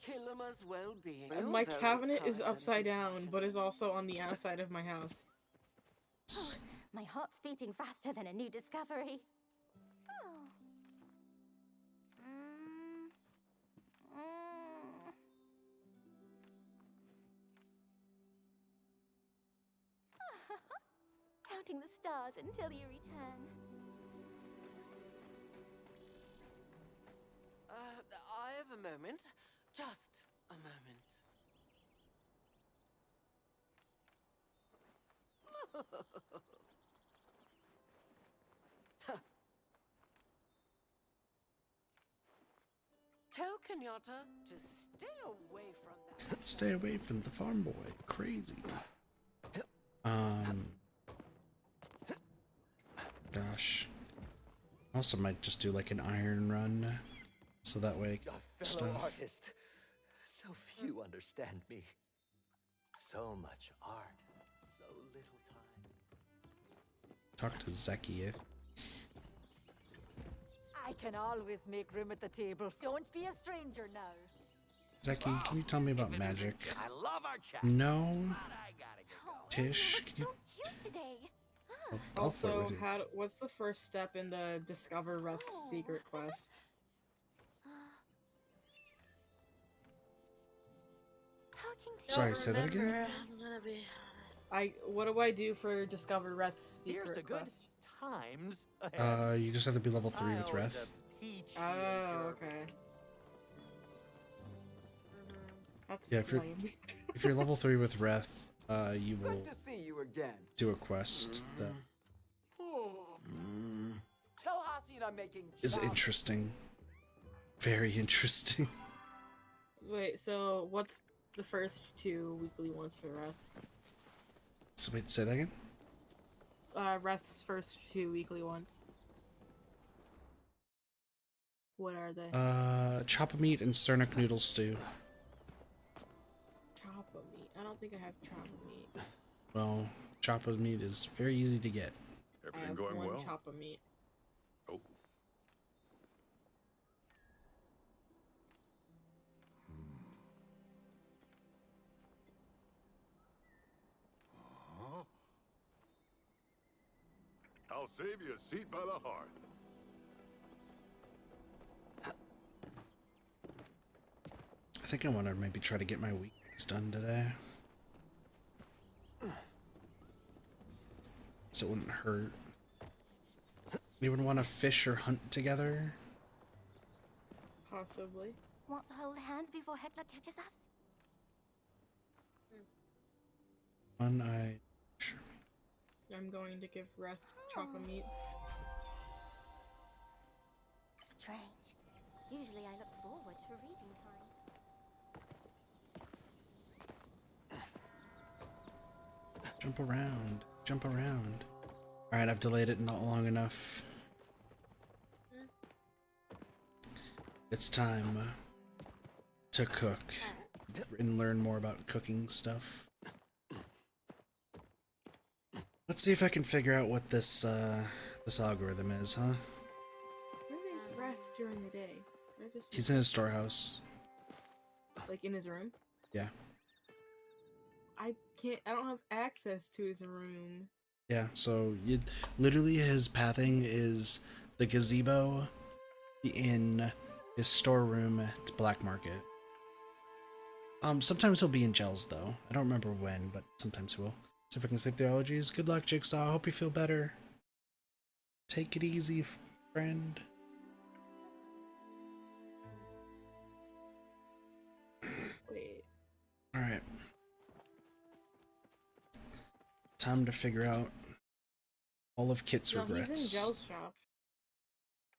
H: Killimer's well-being.
F: My cabinet is upside down, but is also on the outside of my house.
D: My heart's beating faster than a new discovery. Oh. Counting the stars until you return.
H: I have a moment. Just a moment. Tell Kenyatta to stay away from that.
A: Stay away from the farm boy. Crazy. Gosh. Also might just do like an iron run, so that way
I: A fellow
A: stuff.
I: artist. So few understand me. So much art, so little time.
A: Talk to Zeki.
J: I can always make room at the table. Don't be a stranger now.
A: Zeki, can you tell me about magic?
I: I love our chat.
A: No.
I: But I gotta get going.
A: Tish, can you?
D: So cute today.
A: I'll flirt
F: Also,
A: with you.
F: what's the first step in the Discover Reth's secret quest?
D: Talking to
A: Sorry, say that again?
G: I'm gonna be...
F: What do I do for Discover Reth's
C: Here's
F: secret
C: to good
F: quest?
C: times ahead.
A: You just have to be level 3 with
C: I'll
A: Reth.
C: end up peachy
F: Oh,
C: and
F: okay. That's
A: Yeah, if you're-
F: lame.
A: If you're level 3 with Reth, you will
B: Good to see you again.
A: do a quest that
B: Tell Hassan I'm making
A: is
B: chocolate.
A: interesting. Very interesting.
F: Wait, so what's the first 2 weekly ones for Reth?
A: So wait, say that again?
F: Reth's first 2 weekly ones. What are they?
A: Choppa meat and Cernic noodle stew.
F: Choppa meat. I don't think I have choppa meat.
A: Well, Choppa meat is very easy to get.
F: I have one choppa meat.
K: Oh. I'll save you a seat by the hearth.
A: I think I want to maybe try to get my weekends done today. So it wouldn't hurt. Anyone want to fish or hunt together?
F: Possibly.
D: Want to hold hands before Hitler catches us?
A: One-eyed. Sure.
F: I'm going to give Reth chocolate meat.
D: Strange. Usually I look forward to reading time.
A: Jump around. Jump around. Alright, I've delayed it not long enough. It's time to cook and learn more about cooking stuff. Let's see if I can figure out what this this algorithm is, huh?
F: Where is Reth during the day?
A: He's in his storehouse.
F: Like in his room?
A: Yeah.
F: I don't have access to his room.
A: Yeah, so literally his pathing is the gazebo, the inn, his storeroom at Black Market. Sometimes he'll be in gels though. I don't remember when, but sometimes he will. See if I can save the allergies. Good luck, Jigsaw. I hope you feel better. Take it easy, friend.
F: Wait.
A: Alright. Time to figure out all of Kit's regrets.
F: He's in Gel's shop.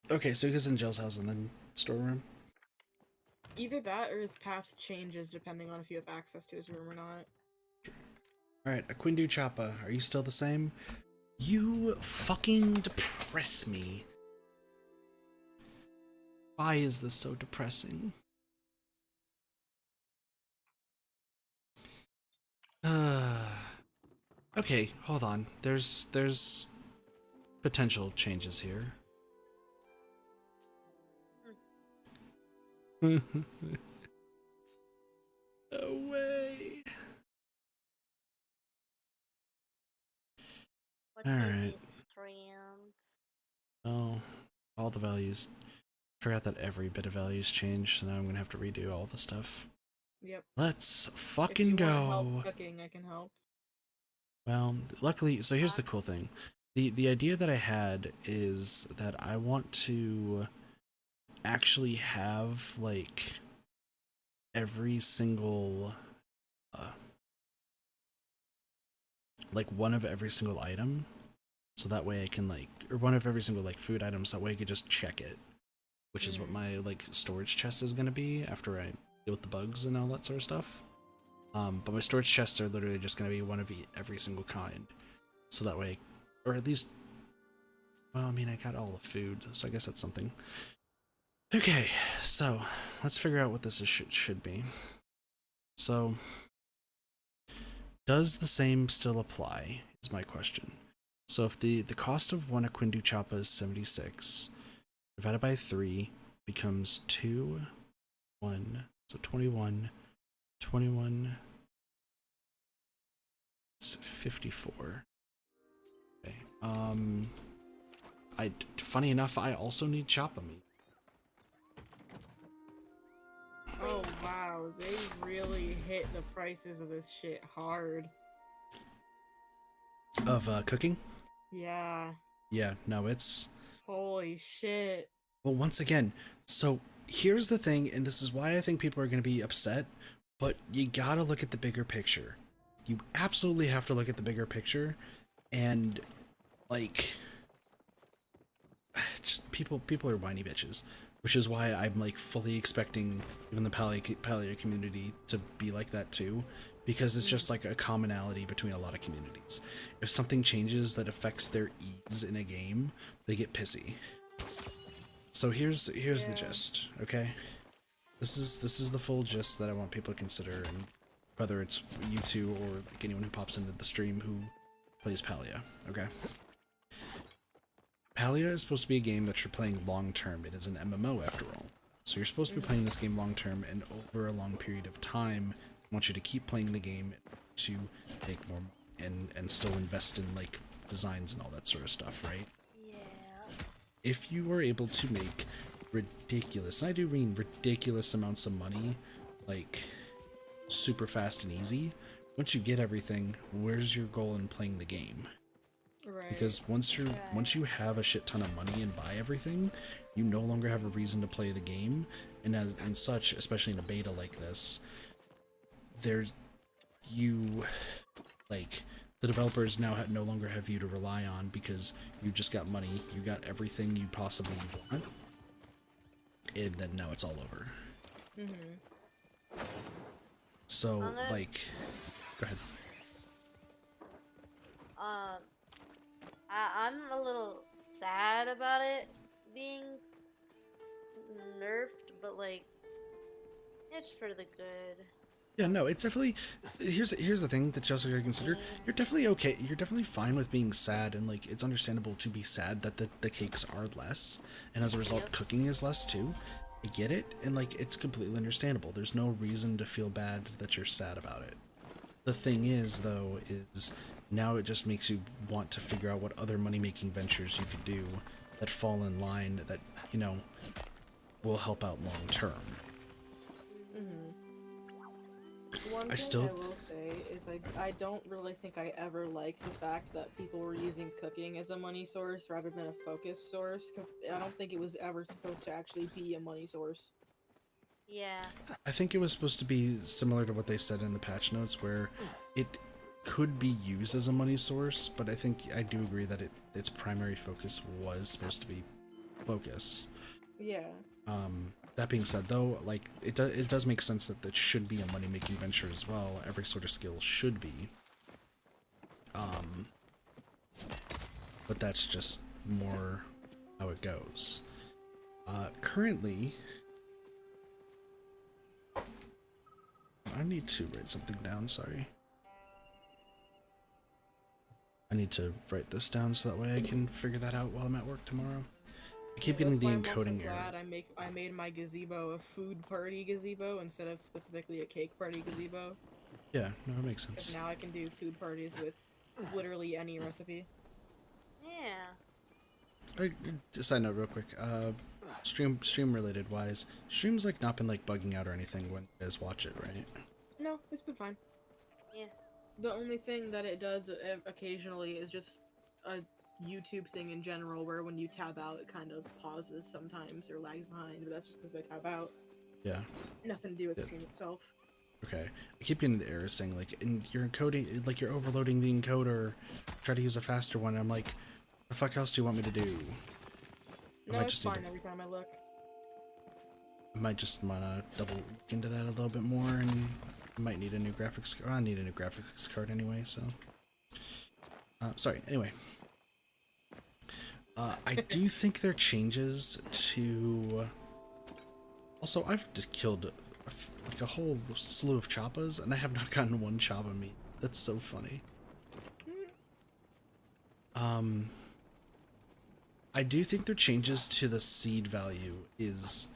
A: Okay, so he goes in Gel's house and then storeroom.
F: Either that or his path changes depending on if you have access to his room or not.
A: Alright, Aquindu Choppa, are you still the same? You fucking depress me. Why is this so depressing? Okay, hold on. There's potential changes here. No way. Alright. Oh, all the values. Forgot that every bit of values changed, so now I'm gonna have to redo all the stuff.
F: Yep.
A: Let's fucking
F: if you
A: go.
F: Want help cooking, I can help.
A: Well, luckily, so here's the cool thing. The idea that I had is that I want to actually have like every single like one of every single item, so that way I can like, or one of every single like food item, so that way I could just check it, which is what my like storage chest is gonna be after I deal with the bugs and all that sort of stuff. But my storage chests are literally just gonna be one of every single kind, so that way, or at least, well, I mean, I got all the food, so I guess that's something. Okay, so let's figure out what this should be. So, does the same still apply, is my question. So if the cost of one Aquindu Choppa is 76, divided by 3 becomes 2, 1, so 21, 21, it's 54. Okay, funny enough, I also need Choppa meat.
F: Oh wow, they really hit the prices of this shit hard.
A: Of cooking?
F: Yeah.
A: Yeah, no, it's...
F: Holy shit.
A: Well, once again, so here's the thing, and this is why I think people are going to be upset, but you gotta look at the bigger picture. You absolutely have to look at the bigger picture, and, like, just people are whiny bitches, which is why I'm, like, fully expecting even the Palia community to be like that too, because it's just, like, a commonality between a lot of communities. If something changes that affects their ease in a game, they get pissy. So here's the gist, okay? This is the full gist that I want people to consider, and whether it's you two or like anyone who pops into the stream who plays Palia, okay? Palia is supposed to be a game that you're playing long term. It is an MMO after all. So you're supposed to be playing this game long term, and over a long period of time, I want you to keep playing the game to make more and still invest in like designs and all that sort of stuff, right? If you are able to make ridiculous, and I do mean ridiculous amounts of money, like super fast and easy. Once you get everything, where's your goal in playing the game?
F: Right.
A: Because once you have a shit ton of money and buy everything, you no longer have a reason to play the game. And such, especially in a beta like this, there's the developers now no longer have you to rely on because you just got money, you got everything you possibly want, and then now it's all over. So like, go ahead.
G: I'm a little sad about it being nerfed, but like, it's for the good.
A: Yeah, no, it's definitely, here's the thing that you also gotta consider. You're definitely okay. You're definitely fine with being sad, and like it's understandable to be sad that the cakes are less, and as a result, cooking is less too. I get it, and like it's completely understandable. There's no reason to feel bad that you're sad about it. The thing is, though, is now it just makes you want to figure out what other money-making ventures you could do that fall in line that, you know, will help out long term.
F: One thing I will say is I don't really think I ever liked the fact that people were using cooking as a money source rather than a focus source, because I don't think it was ever supposed to actually be a money source.
G: Yeah.
A: I think it was supposed to be similar to what they said in the patch notes, where it could be used as a money source, but I do agree that its primary focus was supposed to be focus.
F: Yeah.
A: That being said, though, like it does make sense that that should be a money-making venture as well. Every sort of skill should be. But that's just more how it goes. Currently, I need to write something down, sorry. I need to write this down so that way I can figure that out while I'm at work tomorrow. I keep getting the encoding error.
F: I made my gazebo a food party gazebo instead of specifically a cake party gazebo.
A: Yeah, no, it makes sense.
F: Now I can do food parties with literally any recipe.
G: Yeah.
A: Side note real quick, stream related wise, stream's like not been like bugging out or anything when you guys watch it, right?
F: No, it's been fine.
G: Yeah.
F: The only thing that it does occasionally is just a YouTube thing in general, where when you tab out, it kind of pauses sometimes or lags behind, but that's just because I tab out.
A: Yeah.
F: Nothing to do with the stream itself.
A: Okay. I keep getting the error saying, like, you're encoding, like, you're overloading the encoder, try to use a faster one, and I'm like, the fuck else do you want me to do?
F: No, it's fine every time I look.
A: I might just wanna double look into that a little bit more, and I might need a new graphics card. I need a new graphics card anyway, so. Sorry, anyway. I do think there are changes to... Also, I've killed like a whole slew of choppas, and I have not gotten one choppa meat. That's so funny. I do think their changes to the seed value is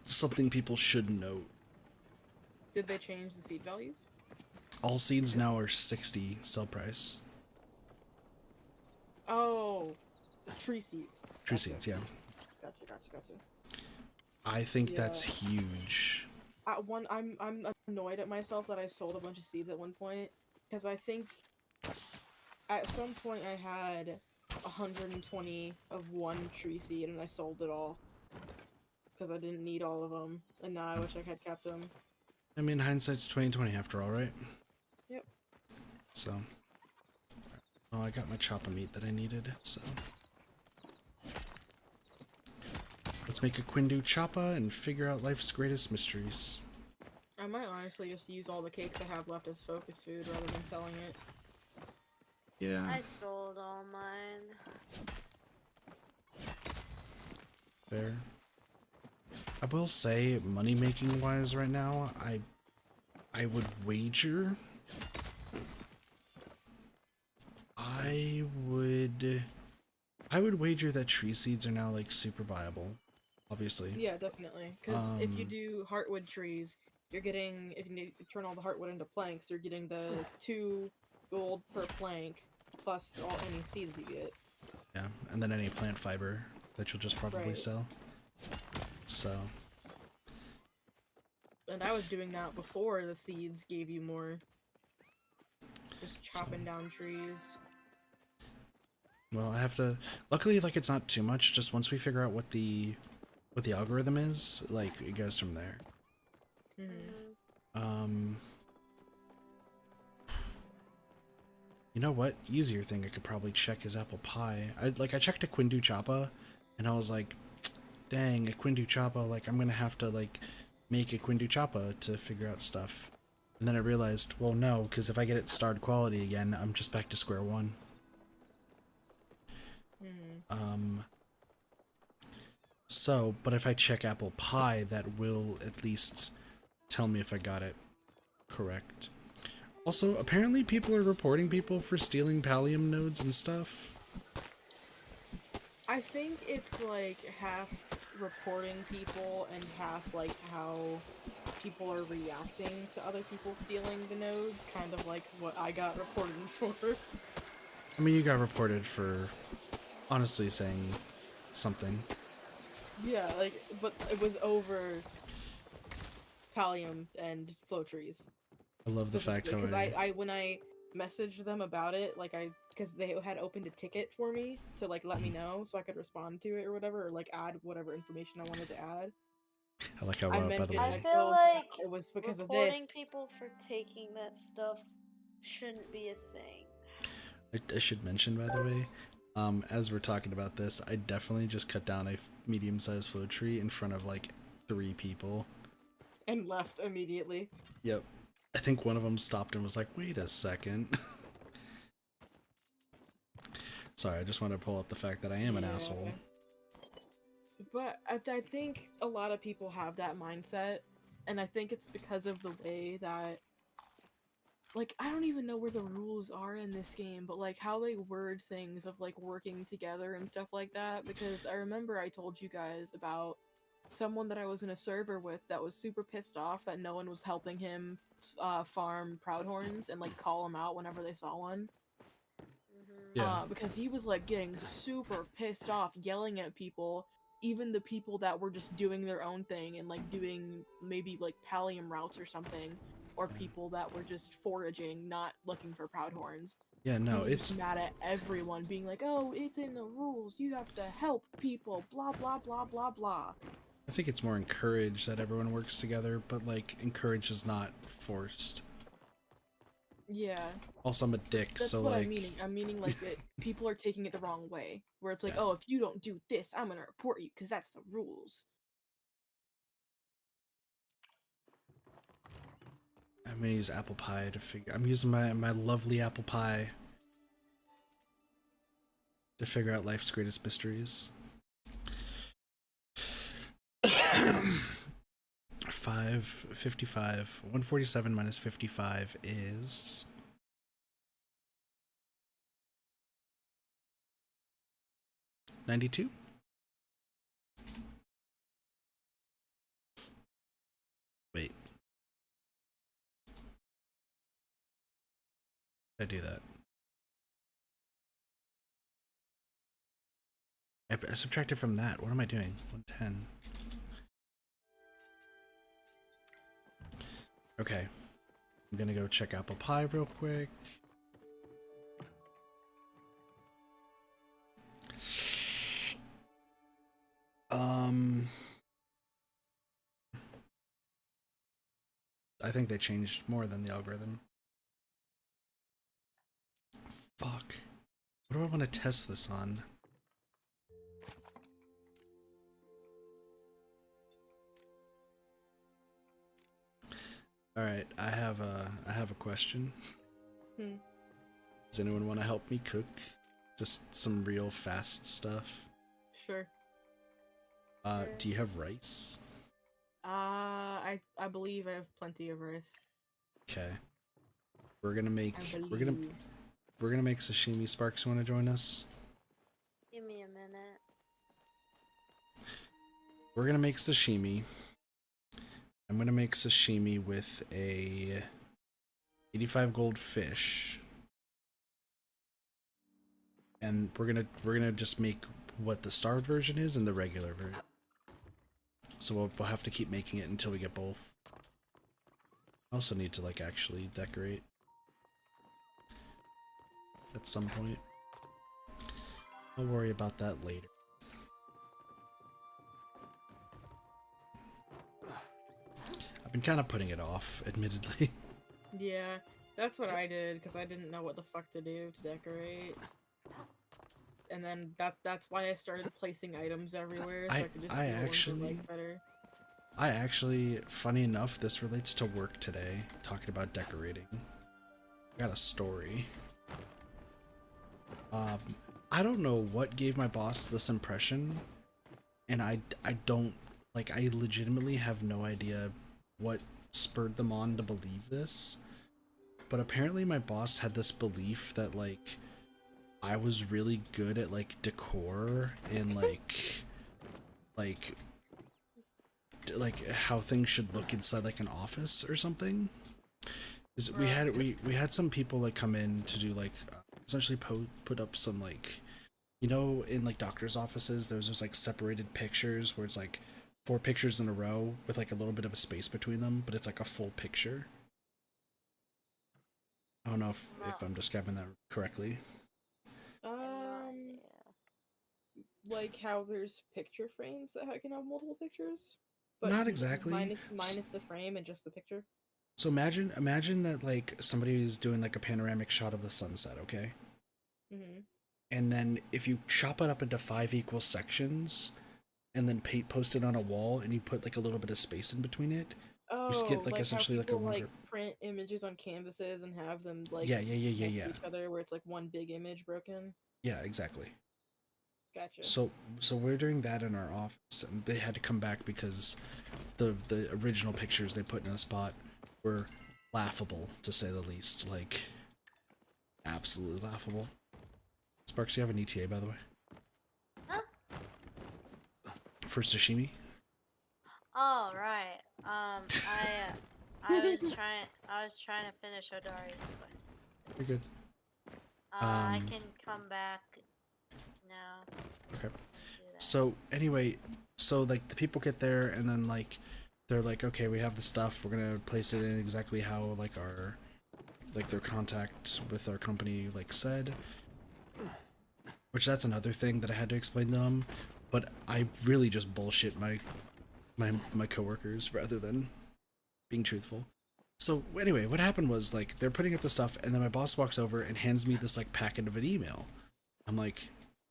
A: something people should note.
F: Did they change the seed values?
A: All seeds now are 60 sell price.
F: Oh, tree seeds.
A: Tree seeds, yeah.
F: Gotcha.
A: I think that's huge.
F: I'm annoyed at myself that I sold a bunch of seeds at one point, because I think at some point I had 120 of one tree seed and I sold it all because I didn't need all of them, and now I wish I had kept them.
A: I mean, hindsight's 20/20 after all, right?
F: Yep.
A: So, oh, I got my choppa meat that I needed, so let's make a Quindu choppa and figure out life's greatest mysteries.
F: I might honestly just use all the cakes I have left as focus food rather than selling it.
A: Yeah.
G: I sold all mine.
A: Fair. I will say, money making wise right now, I would wager I would wager that tree seeds are now like super viable, obviously.
F: Yeah, definitely. Because if you do heartwood trees, you're getting, if you turn all the heartwood into planks, you're getting the 2 gold per plank plus any seeds you get.
A: Yeah, and then any plant fiber that you'll just probably sell. So.
F: And I was doing that before the seeds gave you more. Just chopping down trees.
A: Well, I have to. Luckily, like it's not too much. Just once we figure out what the algorithm is, like it goes from there. You know what? Easier thing I could probably check is apple pie. I checked a Quindu Chappa, and I was like, dang, a Quindu Chappa. Like I'm gonna have to like make a Quindu Chappa to figure out stuff. And then I realized, well, no, because if I get it starred quality again, I'm just back to square one. So, but if I check apple pie, that will at least tell me if I got it correct. Also, apparently people are reporting people for stealing pallium nodes and stuff.
F: I think it's like half reporting people and half like how people are reacting to other people stealing the nodes, kind of like what I got reported for.
A: I mean, you got reported for honestly saying something.
F: Yeah, like, but it was over pallium and flow trees.
A: I love the fact how
F: because I when I messaged them about it, like because they had opened a ticket for me to like let me know so I could respond to it or whatever, or like add whatever information I wanted to add.
A: I like how
F: I
A: by the way,
G: I feel like
F: it was because of
G: reporting
F: this.
G: people for taking that stuff shouldn't be a thing.
A: I should mention by the way, as we're talking about this, I definitely just cut down a medium-sized flow tree in front of like 3 people.
F: And left immediately.
A: Yep. I think one of them stopped and was like, wait a second. Sorry, I just wanted to pull up the fact that I am an asshole.
F: But I think a lot of people have that mindset, and I think it's because of the way that, like, I don't even know where the rules are in this game, but like how they word things of like working together and stuff like that, because I remember I told you guys about someone that I was in a server with that was super pissed off that no one was helping him farm Proudhorns and like call him out whenever they saw one.
A: Yeah.
F: Because he was like getting super pissed off, yelling at people, even the people that were just doing their own thing and like doing maybe like pallium routes or something, or people that were just foraging, not looking for Proudhorns.
A: Yeah, no, it's
F: mad at everyone, being like, "Oh, it's in the rules. You have to help people." Blah blah blah blah blah.
A: I think it's more encouraged that everyone works together, but like encouraged is not forced.
F: Yeah.
A: Also, I'm a dick,
F: That's
A: so
F: what
A: like.
F: I'm meaning like people are taking it the wrong way, where it's like, "Oh, if you don't do this, I'm gonna report you because that's the rules."
A: I'm gonna use apple pie to figure. I'm using my lovely apple pie to figure out life's greatest mysteries. 555. 147 minus 55 is 92. Wait. I do that. I subtracted from that. What am I doing? 110. Okay. I'm gonna go check apple pie real quick. I think they changed more than the algorithm. Fuck. What do I want to test this on? All right, I have a question. Does anyone want to help me cook? Just some real fast stuff.
F: Sure.
A: Do you have rice?
F: I believe I have plenty of rice.
A: Okay. We're gonna make sashimi. Sparks, you want to join us?
G: Give me a minute.
A: We're gonna make sashimi. I'm gonna make sashimi with a 85 gold fish. And we're gonna just make what the starved version is and the regular version. So we'll have to keep making it until we get both. I also need to like actually decorate at some point. I'll worry about that later. I've been kind of putting it off, admittedly.
F: Yeah, that's what I did because I didn't know what the fuck to do to decorate. And then that's why I started placing items everywhere so I could just do the ones I like better.
A: I actually, funny enough, this relates to work today, talking about decorating. I got a story. I don't know what gave my boss this impression, and I don't, like, I legitimately have no idea what spurred them on to believe this, but apparently my boss had this belief that, like, I was really good at, like, decor and, like how things should look inside, like, an office or something. We had some people, like, come in to do, like, essentially put up some, like, you know, in like doctors' offices, there's those like separated pictures where it's like 4 pictures in a row with like a little bit of a space between them, but it's like a full picture. I don't know if I'm describing that correctly.
F: Like how there's picture frames that can have multiple pictures, but
A: Not exactly.
F: Minus the frame and just the picture.
A: So imagine that like somebody is doing like a panoramic shot of the sunset, okay?
F: Mm-hmm.
A: And then if you chop it up into 5 equal sections, and then post it on a wall, and you put like a little bit of space in between it, you just get like essentially
F: how people,
A: like a longer.
F: like print images on canvases and have them like
A: Yeah.
F: each other, where it's like one big image broken.
A: Yeah, exactly.
F: Gotcha.
A: So we're doing that in our office, and they had to come back because the original pictures they put in a spot were laughable, to say the least. Like, absolutely laughable. Sparks, do you have an ETA, by the way?
G: Huh?
A: For sashimi?
G: Oh right. I was trying to finish Odari's quest.
A: You're good.
G: I can come back now.
A: Okay. So anyway, so like the people get there, and then like they're like, okay, we have the stuff, we're gonna place it in exactly how like our their contact with our company like said. Which that's another thing that I had to explain to them, but I really just bullshit my coworkers rather than being truthful. So anyway, what happened was like they're putting up the stuff, and then my boss walks over and hands me this like packet of an email. I'm like,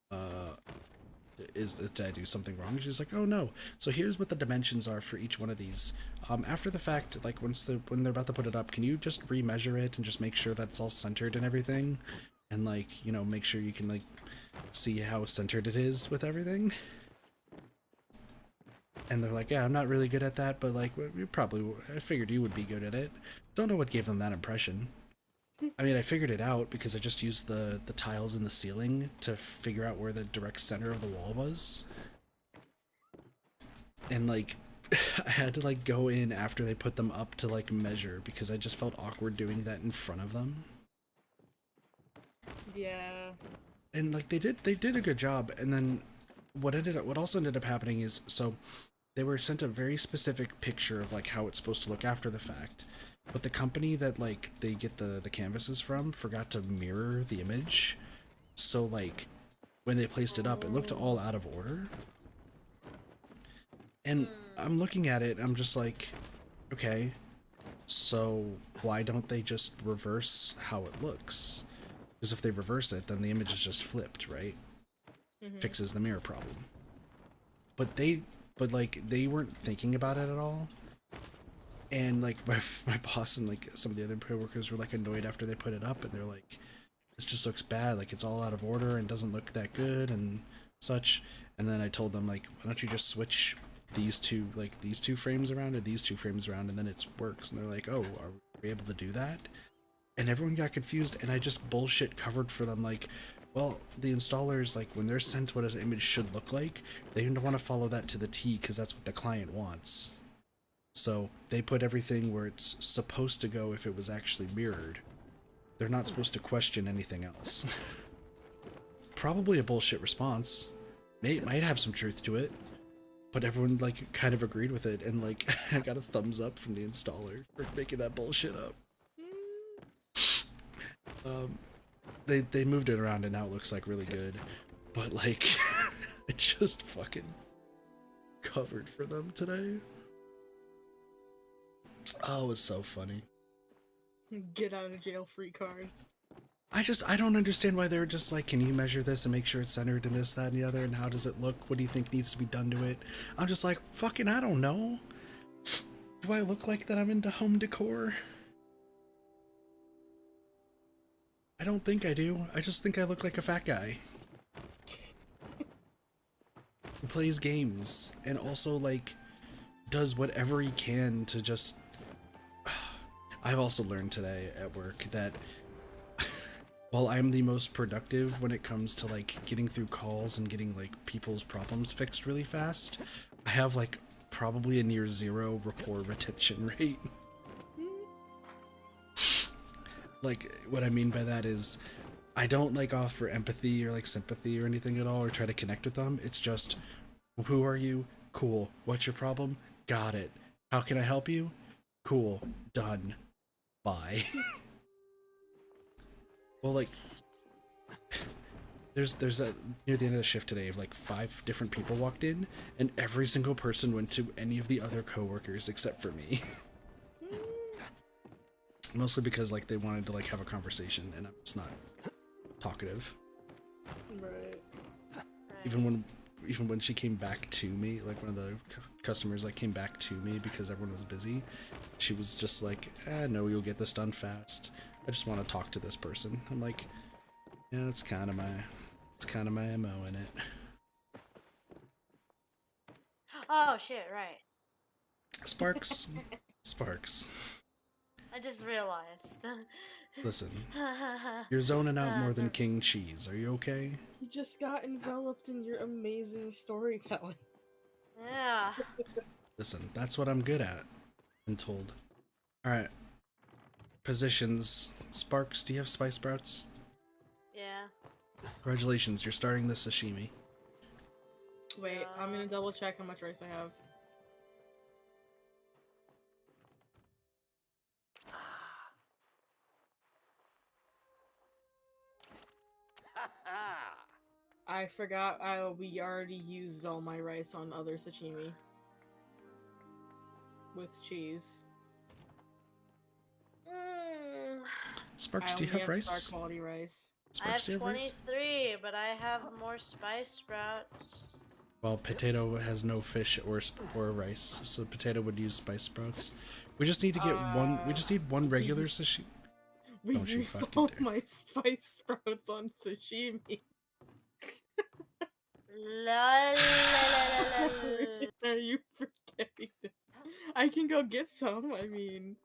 A: did I do something wrong? She's like, oh no. So here's what the dimensions are for each one of these. After the fact, like when they're about to put it up, can you just remeasure it and just make sure that's all centered and everything, and like, you know, make sure you can like see how centered it is with everything. And they're like, yeah, I'm not really good at that, but like I figured you would be good at it. Don't know what gave them that impression. I mean, I figured it out because I just used the tiles in the ceiling to figure out where the direct center of the wall was. And like I had to like go in after they put them up to like measure, because I just felt awkward doing that in front of them.
F: Yeah.
A: And like they did a good job. And then what also ended up happening is, so they were sent a very specific picture of like how it's supposed to look after the fact, but the company that like they get the canvases from forgot to mirror the image. So like when they placed it up, it looked all out of order. And I'm looking at it, I'm just like, okay, so why don't they just reverse how it looks? Because if they reverse it, then the image is just flipped, right? Fixes the mirror problem. But they weren't thinking about it at all. And like my boss and like some of the other coworkers were like annoyed after they put it up, and they're like, this just looks bad, like it's all out of order and doesn't look that good and such. And then I told them, like, why don't you just switch these two frames around, or these 2 frames around, and then it works. And they're like, oh, are we able to do that? And everyone got confused, and I just bullshit covered for them, like, well, the installers, like, when they're sent what an image should look like, they don't want to follow that to the T, because that's what the client wants. So they put everything where it's supposed to go if it was actually mirrored. They're not supposed to question anything else. Probably a bullshit response. Might have some truth to it. but everyone like kind of agreed with it, and like I got a thumbs up from the installer for making that bullshit up. They moved it around and now it looks like really good, but like it just fucking covered for them today. Oh, it was so funny.
F: Get out of jail free card.
A: I don't understand why they're just like, can you measure this and make sure it's centered and this, that, and the other, and how does it look? What do you think needs to be done to it? I'm just like, fucking, I don't know. Do I look like that I'm into home decor? I don't think I do. I just think I look like a fat guy who plays games and also like does whatever he can to just... I've also learned today at work that while I'm the most productive when it comes to like getting through calls and getting like people's problems fixed really fast, I have like probably a near zero rapport retention rate. Like what I mean by that is I don't like offer empathy or like sympathy or anything at all or try to connect with them. It's just, who are you? Cool. What's your problem? Got it. How can I help you? Cool. Done. Bye. Well, like, there's a near the end of the shift today, like 5 different people walked in, and every single person went to any of the other coworkers except for me. Mostly because like they wanted to like have a conversation, and I'm just not talkative.
F: Right.
A: Even when she came back to me, like one of the customers like came back to me because everyone was busy, she was just like, no, you'll get this done fast. I just want to talk to this person. I'm like, yeah, that's kind of my MO in it.
G: Oh shit! Right.
A: Sparks. Sparks.
G: I just realized.
A: Listen, you're zoning out more than king cheese. Are you okay?
F: You just got enveloped in your amazing storytelling.
G: Yeah.
A: Listen, that's what I'm good at. I'm told. Alright. Positions. Sparks, do you have spice sprouts?
G: Yeah.
A: Congratulations, you're starting the sashimi.
F: Wait, I'm gonna double check how much rice I have. I forgot we already used all my rice on other sashimi. With cheese.
A: Sparks, do you have rice?
F: Star quality rice.
A: Sparks,
G: I have
A: do you have rice?
G: 23, but I have more spice sprouts.
A: Well, potato has no fish or rice, so potato would use spice sprouts. We just need to get one. We just need one regular sashimi.
F: We used all my spice sprouts on sashimi. Are you forgetting this? I can go get some. I mean.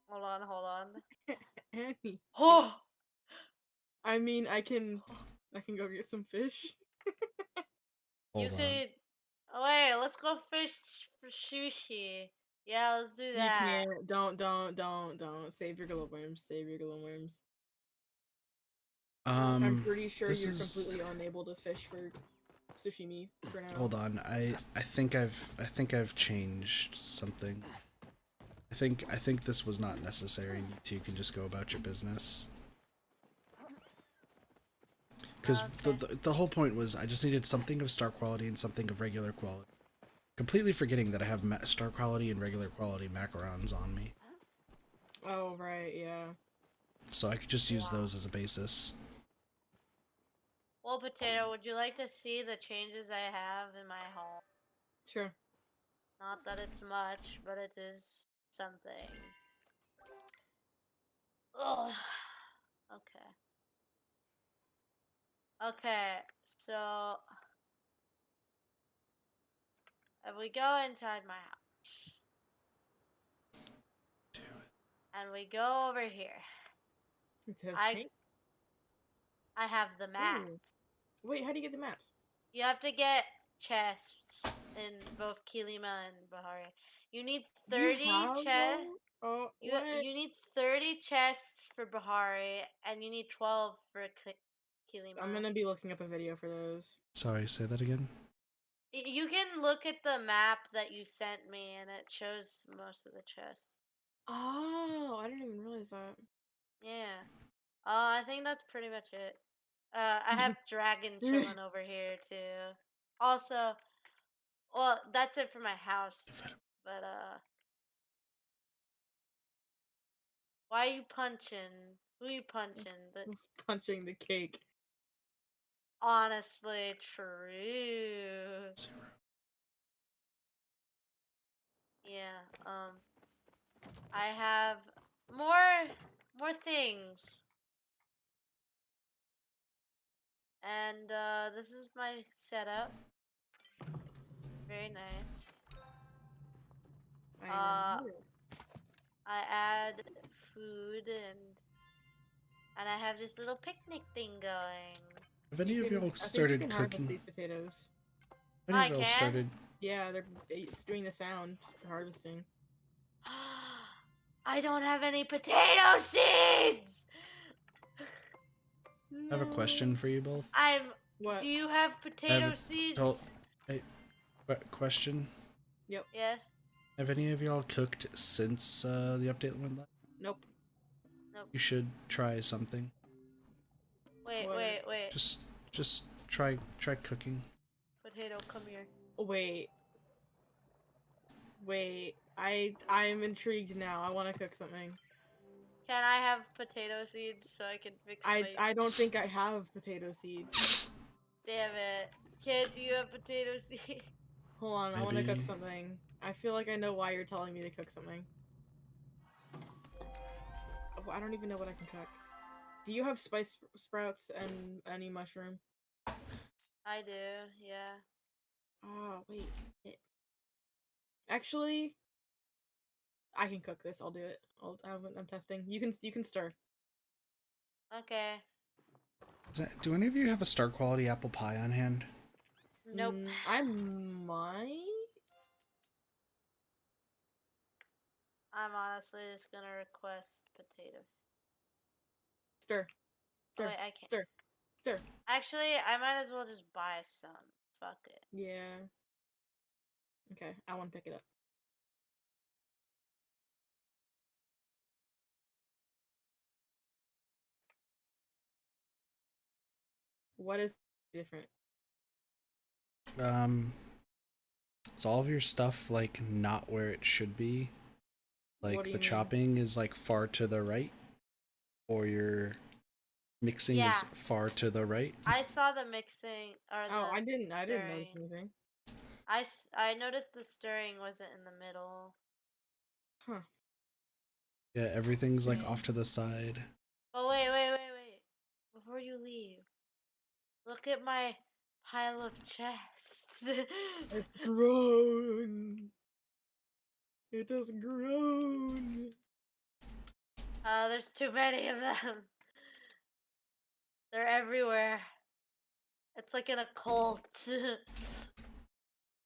G: Hold on.
F: Annie.
G: Oh!
F: I mean, I can go get some fish.
G: You could. Oh, wait, let's go fish for sushi. Yeah, let's do that.
F: You can't. Don't. Save your glowworms. Save your glowworms. I'm pretty sure you're completely unable to fish for sashimi for now.
A: Hold on, I think I've changed something. I think this was not necessary, and you two can just go about your business. Because the whole point was I just needed something of star quality and something of regular quality. Completely forgetting that I have star quality and regular quality macarons on me.
F: Oh, right, yeah.
A: So I could just use those as a basis.
G: Well, Potato, would you like to see the changes I have in my home?
F: Sure.
G: Not that it's much, but it is something. Ugh. Okay. Okay, so if we go inside my house and we go over here, I have the map.
F: Ooh. Wait, how do you get the maps?
G: You have to get chests in both Kilima and Bahari. You need 30 chests.
F: Oh,
G: You
F: what?
G: you need 30 chests for Bahari, and you need 12 for Kilima.
F: I'm gonna be looking up a video for those.
A: Sorry, say that again.
G: You can look at the map that you sent me, and it shows most of the chests.
F: Oh, I didn't even realize that.
G: Yeah. I think that's pretty much it. I have Dragon chilling over here too. Also, well, that's it for my house. But why are you punching? Who you punching?
F: I was punching the cake.
G: Honestly, true. Yeah. I have more things. And this is my setup. Very nice.
F: I remember.
G: I add food and I have this little picnic thing going.
A: Have any of y'all
F: I think you
A: started
F: can harvest
A: cooking?
F: these potatoes.
A: Any
G: I
A: of y'all
G: can.
A: started?
F: Yeah, it's doing the sound for harvesting.
G: I don't have any potato seeds.
A: I have a question for you both.
F: What?
G: Do you have
A: I have
G: potato
A: a
G: seeds?
A: Hey, question.
F: Yep.
G: Yes.
A: Have any of y'all cooked since the update went live?
F: Nope.
G: Nope.
A: You should try something.
G: Wait.
A: Just try cooking.
G: Potato, come here.
F: Wait. I'm intrigued now. I want to cook something.
G: Can I have potato seeds so I can fix my...
F: I don't think I have potato seeds.
G: Damn it. Kid, do you have potato seeds?
F: Hold on, I want to cook
A: Maybe.
F: something. I feel like I know why you're telling me to cook something. Oh, I don't even know what I can cook. Do you have spice sprouts and any mushroom?
G: I do, yeah.
F: Oh, wait. Actually, I can cook this. I'll do it. I'm testing. You can stir.
G: Okay.
A: Do any of you have a star quality apple pie on hand?
G: Nope.
F: I might.
G: I'm honestly just gonna request potatoes.
F: Stir.
G: Oh wait, I can't.
F: Stir.
G: Actually, I might as well just buy some. Fuck it.
F: Yeah. Okay, I want to pick it up. What is different?
A: Is all of your stuff like not where it should be?
F: What
A: Like
F: do
A: the
F: you mean?
A: chopping is like far to the right? Or your mixing is far to the right?
G: I saw the mixing or the
F: I didn't notice
G: stirring.
F: anything.
G: I noticed the stirring wasn't in the middle.
F: Huh.
A: Yeah, everything's like off to the side.
G: Oh wait. Before you leave, look at my pile of chests.
F: It's grown. It has grown.
G: There's too many of them. They're everywhere. It's like in a cult.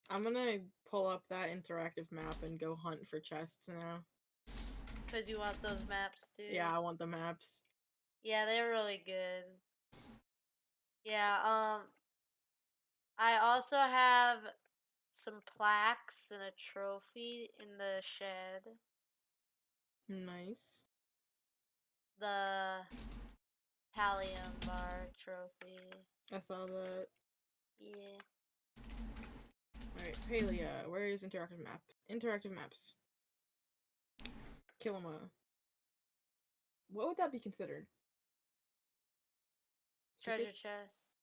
F: I'm gonna pull up that interactive map and go hunt for chests now.
G: Because you want those maps too.
F: Yeah, I want the maps.
G: Yeah, they're really good. Yeah, I also have some plaques and a trophy in the shed.
F: Nice.
G: The Palia bar trophy.
F: I saw that.
G: Yeah.
F: Alright, Palia, where is interactive map? Interactive maps. Kilima. What would that be considered?
G: Treasure
F: Secret?
G: chest.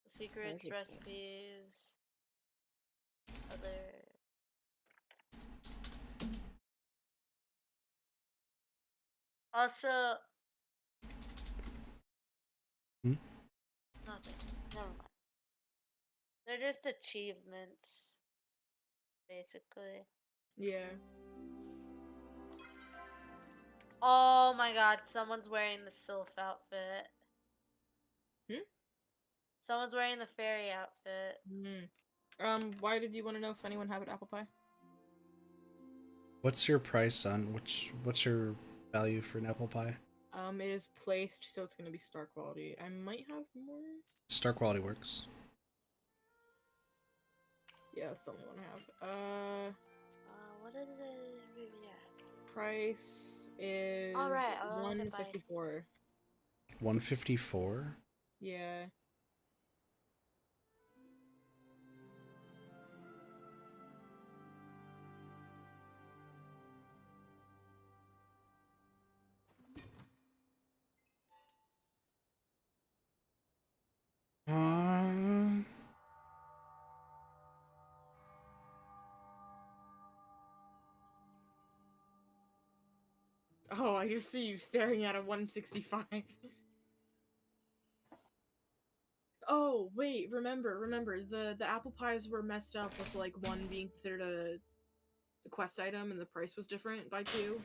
G: Secrets,
F: Treasure chest.
G: recipes. Other. Also. Nothing. Never mind. They're just achievements. Basically.
F: Yeah.
G: Oh my god, someone's wearing the sylph outfit. Someone's wearing the fairy outfit.
F: Why did you want to know if anyone had apple pie?
A: What's your price on what's your value for an apple pie?
F: It is placed, so it's gonna be star quality. I might have more.
A: Star quality works.
F: Yeah, that's the only one I have.
G: What is it? Yeah.
F: Price is
G: All right.
F: 154.
A: 154?
F: Yeah.
A: Uh,
F: Oh, I just see you staring at a 165. Oh, wait, remember, the apple pies were messed up with, like, one being considered a quest item and the price was different by 2.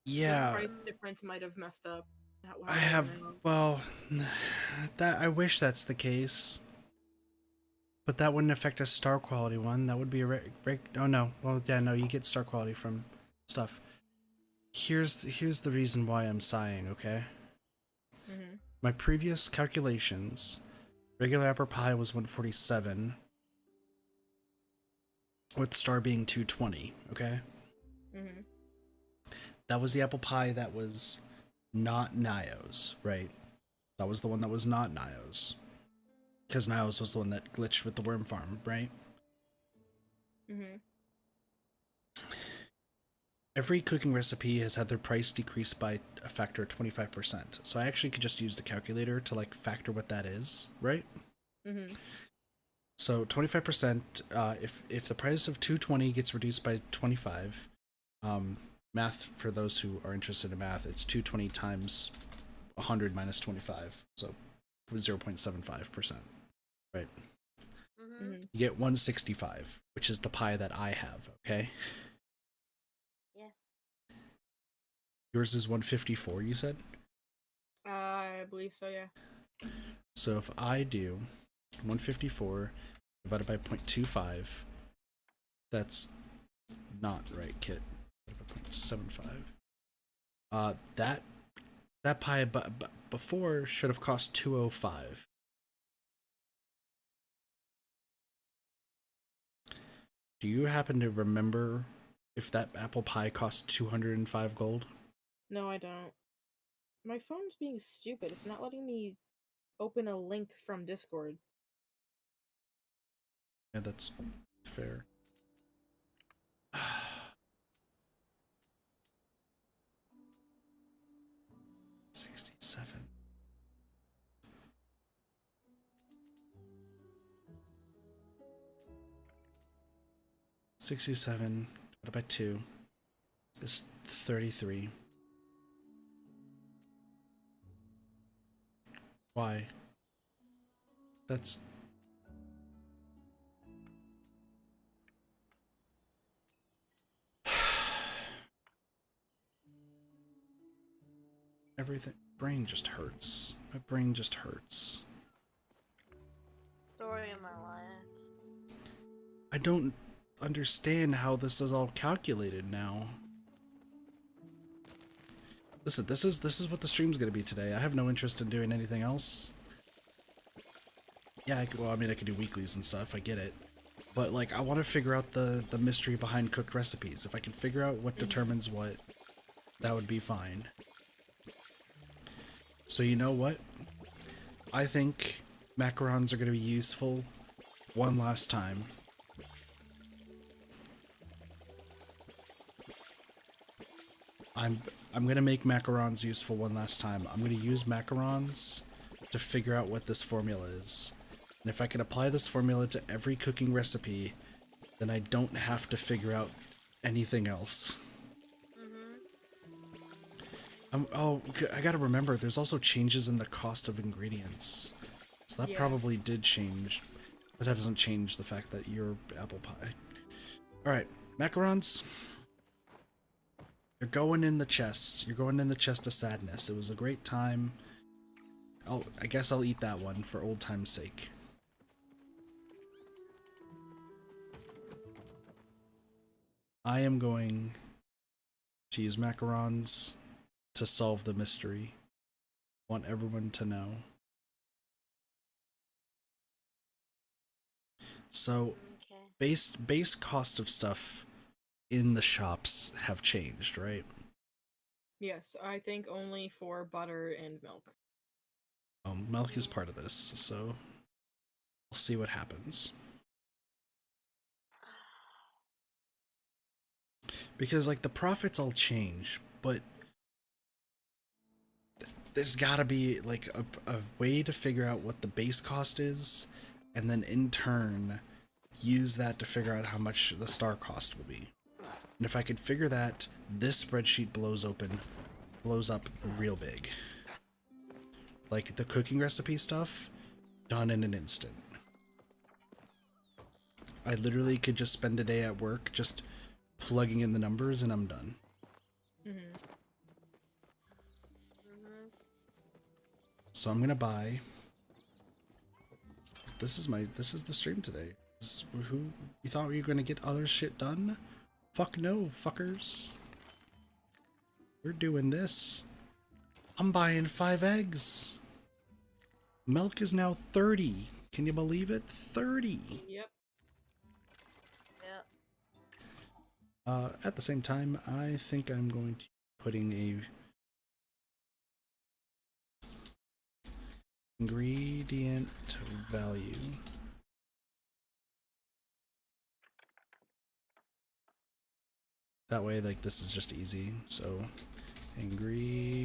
F: The
A: yeah,
F: price difference might have messed up
A: I
F: how they
A: have,
F: went out.
A: well, that I wish that's the case. But that wouldn't affect a star quality one. That would be a oh no. Well, yeah, no, you get star quality from stuff. Here's the reason why I'm sighing, okay?
F: Mm-hmm.
A: My previous calculations, regular apple pie was 147, with star being 220, okay?
F: Mm-hmm.
A: That was the apple pie that was not Nio's, right? That was the one that was not Nio's. Because Nio's was the one that glitched with the worm farm, right?
F: Mm-hmm.
A: Every cooking recipe has had their price decrease by a factor of 25%. So I actually could just use the calculator to like factor what that is, right?
F: Mm-hmm.
A: So 25%, if the price of 220 gets reduced by 25, math for those who are interested in math, it's 220 times 100 minus 25, so 0.75%, right?
G: Mm-hmm.
A: You get 165, which is the pie that I have, okay?
G: Yeah.
A: Yours is 154, you said?
F: I believe so, yeah.
A: So if I do 154 divided by 0.25, that's not right, Kit. 0.75. That pie before should have cost 205. Do you happen to remember if that apple pie cost 205 gold?
F: No, I don't. My phone's being stupid. It's not letting me open a link from Discord.
A: Yeah, that's fair. 67. $67 divided by 2 is 33. Why? That's... Everything... Brain just hurts. My brain just hurts.
G: Story of my life.
A: I don't understand how this is all calculated now. Listen, this is what the stream's gonna be today. I have no interest in doing anything else. Yeah, well, I mean, I could do weeklies and stuff, I get it. But, like, I want to figure out the mystery behind cooked recipes. If I can figure out what determines what, that would be fine. So you know what? I think macarons are going to be useful one last time. I'm going to make macarons useful one last time. I'm going to use macarons to figure out what this formula is. And if I can apply this formula to every cooking recipe, then I don't have to figure out anything else. Oh, I gotta remember, there's also changes in the cost of ingredients. So that probably did change. But that doesn't change the fact that you're apple pie. Alright, macarons. You're going in the chest. You're going in the chest of sadness. It was a great time. I guess I'll eat that one for old time's sake. I am going to use macarons to solve the mystery. Want everyone to know. So,
G: Okay.
A: base cost of stuff in the shops have changed, right?
F: Yes, I think only for butter and milk.
A: Milk is part of this, so we'll see what happens. Because like the profits all change, but there's gotta be like a way to figure out what the base cost is, and then in turn use that to figure out how much the star cost will be. And if I could figure that, this spreadsheet blows up real big. Like the cooking recipe stuff, done in an instant. I literally could just spend a day at work just plugging in the numbers and I'm done.
F: Mm-hmm.
A: So I'm gonna buy. This is the stream today. Who you thought you were gonna get other shit done? Fuck no, fuckers. We're doing this. I'm buying 5 eggs. Milk is now 30. Can you believe it? 30.
F: Yep.
G: Yep.
A: At the same time, I think I'm going to be putting a ingredient value. That way, like, this is just easy. So, ingredient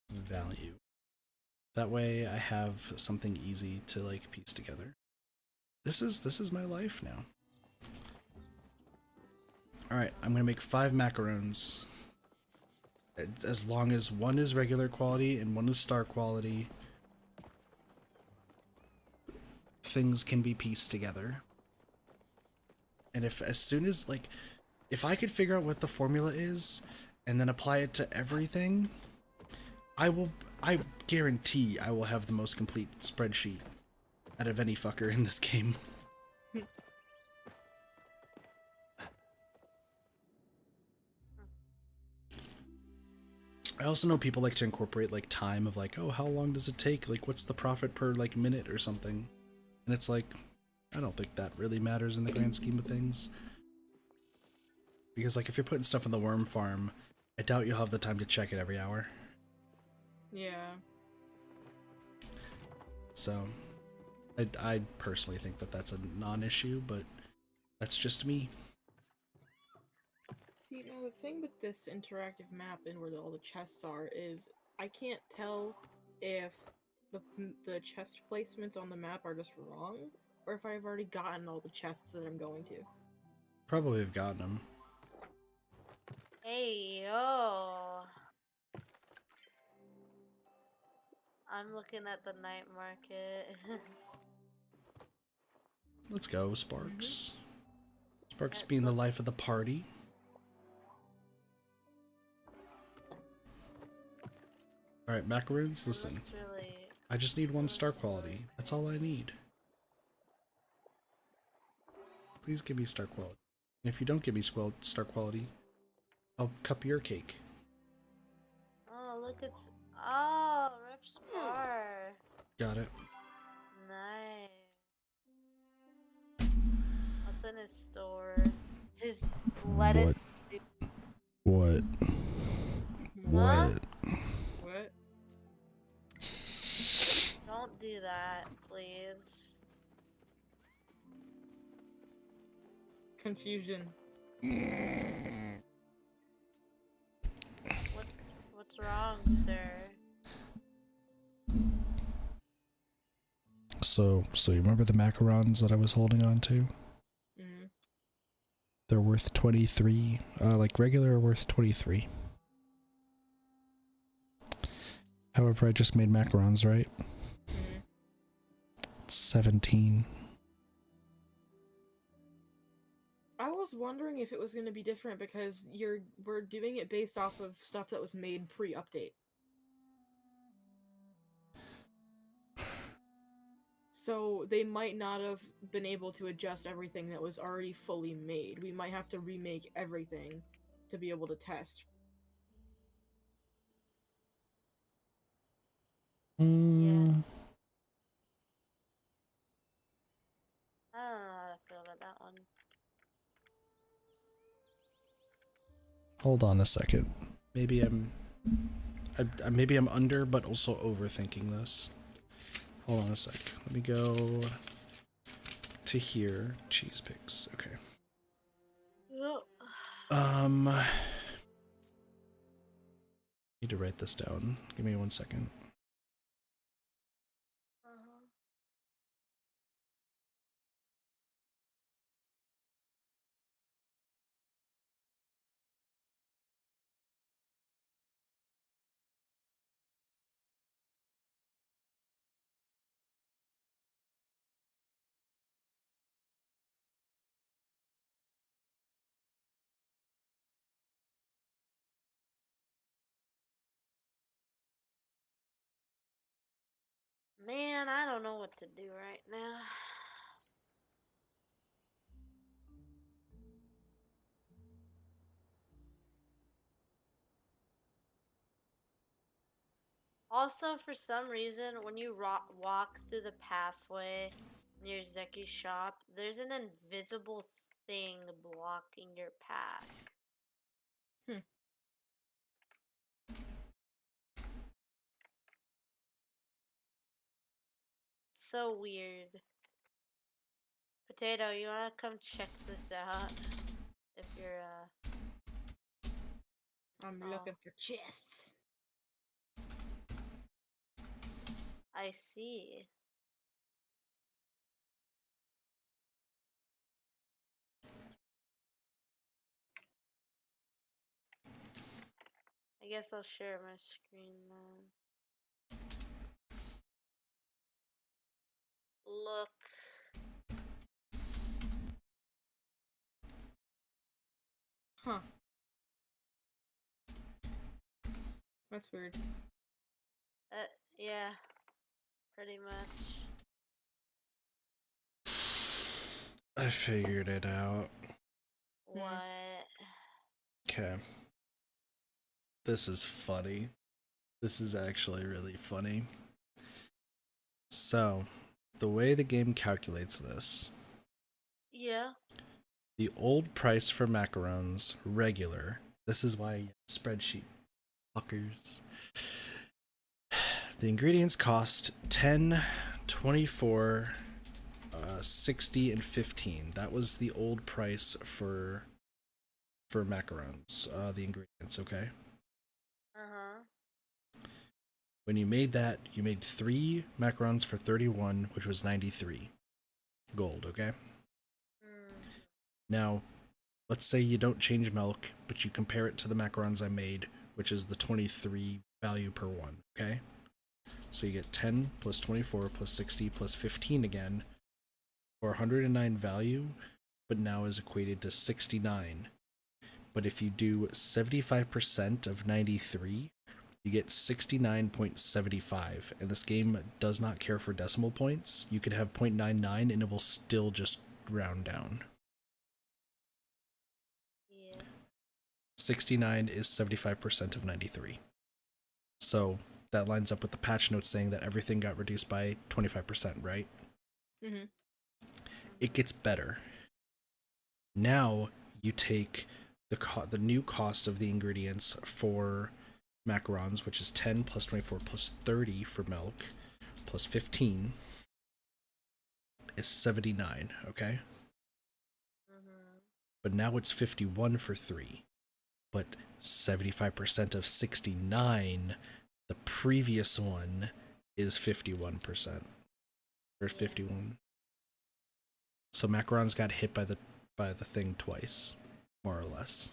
A: value. That way I have something easy to like piece together. This is my life now. Alright, I'm gonna make 5 macarons. As long as one is regular quality and one is star quality, things can be pieced together. And as soon as, like, if I could figure out what the formula is and then apply it to everything, I guarantee I will have the most complete spreadsheet out of any fucker in this game. I also know people like to incorporate like time of like, oh, how long does it take? Like, what's the profit per like minute or something? And it's like, I don't think that really matters in the grand scheme of things. Because like if you're putting stuff in the worm farm, I doubt you'll have the time to check it every hour.
F: Yeah.
A: So, I personally think that that's a non-issue, but that's just me.
F: See, now the thing with this interactive map and where all the chests are is I can't tell if the chest placements on the map are just wrong, or if I've already gotten all the chests that I'm going to.
A: Probably have gotten them.
G: Hey, yo. I'm looking at the night market.
A: Let's go, Sparks. Sparks
G: That's
A: being the life of the party. Alright, macaroons, listen.
G: really...
A: I just need 1 star quality. That's all I need. Please give me star quality. And if you don't give me star quality, I'll cup your cake.
G: Oh, look, it's... Oh, Ref Spar.
A: Got it.
G: Nice. What's in his store? His lettuce soup.
A: What?
G: Huh?
F: What?
G: Don't do that, please.
F: Confusion.
G: What's wrong, sir?
A: So you remember the macarons that I was holding on to?
F: Mm-hmm.
A: They're worth 23. Like regular are worth 23. However, I just made macarons, right?
F: Mm-hmm.
A: It's 17.
F: I was wondering if it was going to be different because we're doing it based off of stuff that was made pre-update. So they might not have been able to adjust everything that was already fully made. We might have to remake everything to be able to test.
G: Yeah. I don't know how to feel about that one.
A: Hold on a second. Maybe maybe I'm under, but also overthinking this. Hold on a sec. Let me go to here. Cheese pigs. Okay. Need to write this down. Give me 1 second.
G: Man, I don't know what to do right now. Also, for some reason, when you walk through the pathway near Zeki's shop, there's an invisible thing blocking your path. So weird. Potato, you wanna come check this out? If you're,
F: I'm looking for chests.
G: I see. I guess I'll share my screen then. Look.
F: Huh. That's weird.
G: Yeah. Pretty much.
A: I figured it out.
G: What?
A: Okay. This is funny. This is actually really funny. So, the way the game calculates this.
G: Yeah.
A: The old price for macarons, regular. This is why spreadsheet fuckers. The ingredients cost 10, 24, 60, and 15. That was the old price for macarons, the ingredients, okay? When you made that, you made 3 macarons for 31, which was 93 gold, okay? Now, let's say you don't change milk, but you compare it to the macarons I made, which is the 23 value per one, okay? So you get 10 plus 24 plus 60 plus 15 again, for 109 value, but now is equated to 69. But if you do 75% of 93, you get 69.75, and this game does not care for decimal points. You could have 0.99 and it will still just round down. 69 is 75% of 93. So that lines up with the patch notes saying that everything got reduced by 25%, right?
F: Mm-hmm.
A: It gets better. Now you take the new cost of the ingredients for macarons, which is 10 plus 24 plus 30 for milk, plus 15 is 79, okay? But now it's 51 for 3. But 75% of 69, the previous one is 51%. Or 51. So macarons got hit by the thing twice, more or less.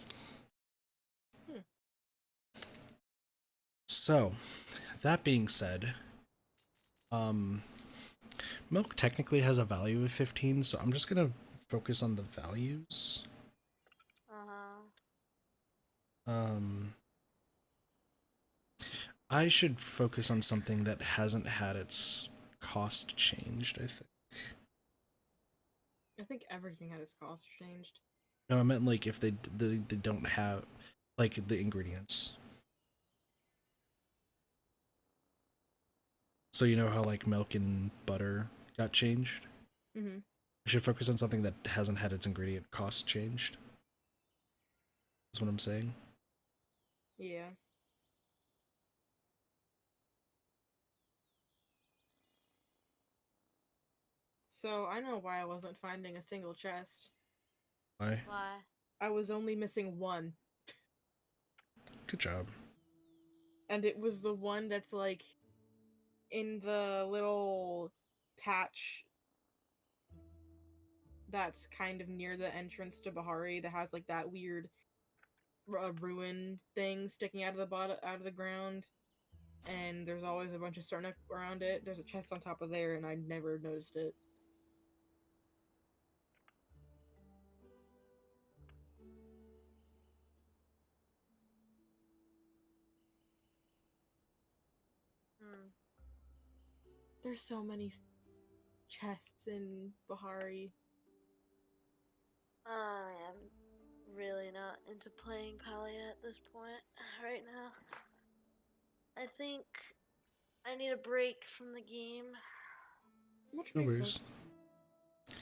A: So, that being said, milk technically has a value of 15, so I'm just gonna focus on the values. I should focus on something that hasn't had its cost changed, I think.
F: I think everything had its cost changed.
A: No, I meant like if they don't have like the ingredients. So you know how like milk and butter got changed?
F: Mm-hmm.
A: I should focus on something that hasn't had its ingredient cost changed. That's what I'm saying.
F: Yeah. So I know why I wasn't finding a single chest.
A: Why?
G: Why?
F: I was only missing one.
A: Good job.
F: And it was the one that's like in the little patch that's kind of near the entrance to Bahari that has like that weird ruin thing sticking out of the bottom out of the ground, and there's always a bunch of Sarnak around it. There's a chest on top of there, and I never noticed it.
G: Hmm.
F: There's so many chests in Bahari.
G: I am really not into playing Palia at this point right now. I think I need a break from the game.
F: Which
A: No
F: makes
A: worries.
F: sense.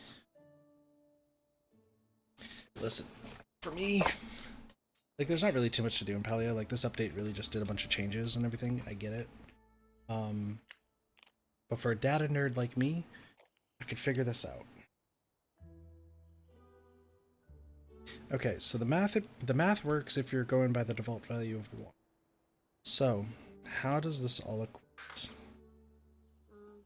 A: Listen, for me, like there's not really too much to do in Palia. Like this update really just did a bunch of changes and everything. I get it. But for a data nerd like me, I could figure this out. Okay, so the math works if you're going by the default value of 1. So, how does this all equate?
G: Mm.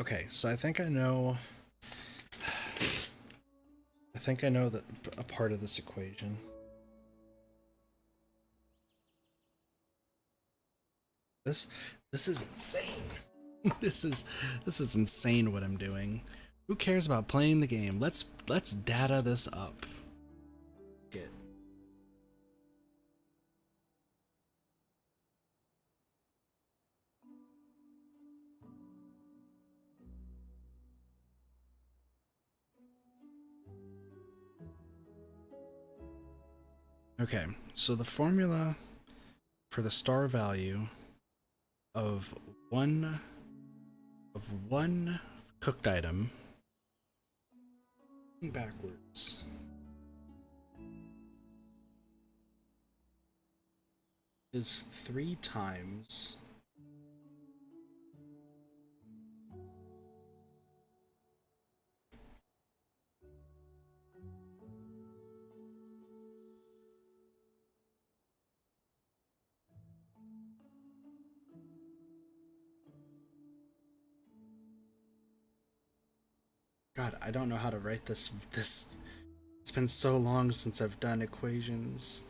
A: Okay, so I think I know that a part of this equation. This is insane. this is insane what I'm doing. Who cares about playing the game? Let's data this up. Get. Okay, so the formula for the star value of one cooked item backwards is 3 times God, I don't know how to write this. It's been so long since I've done equations.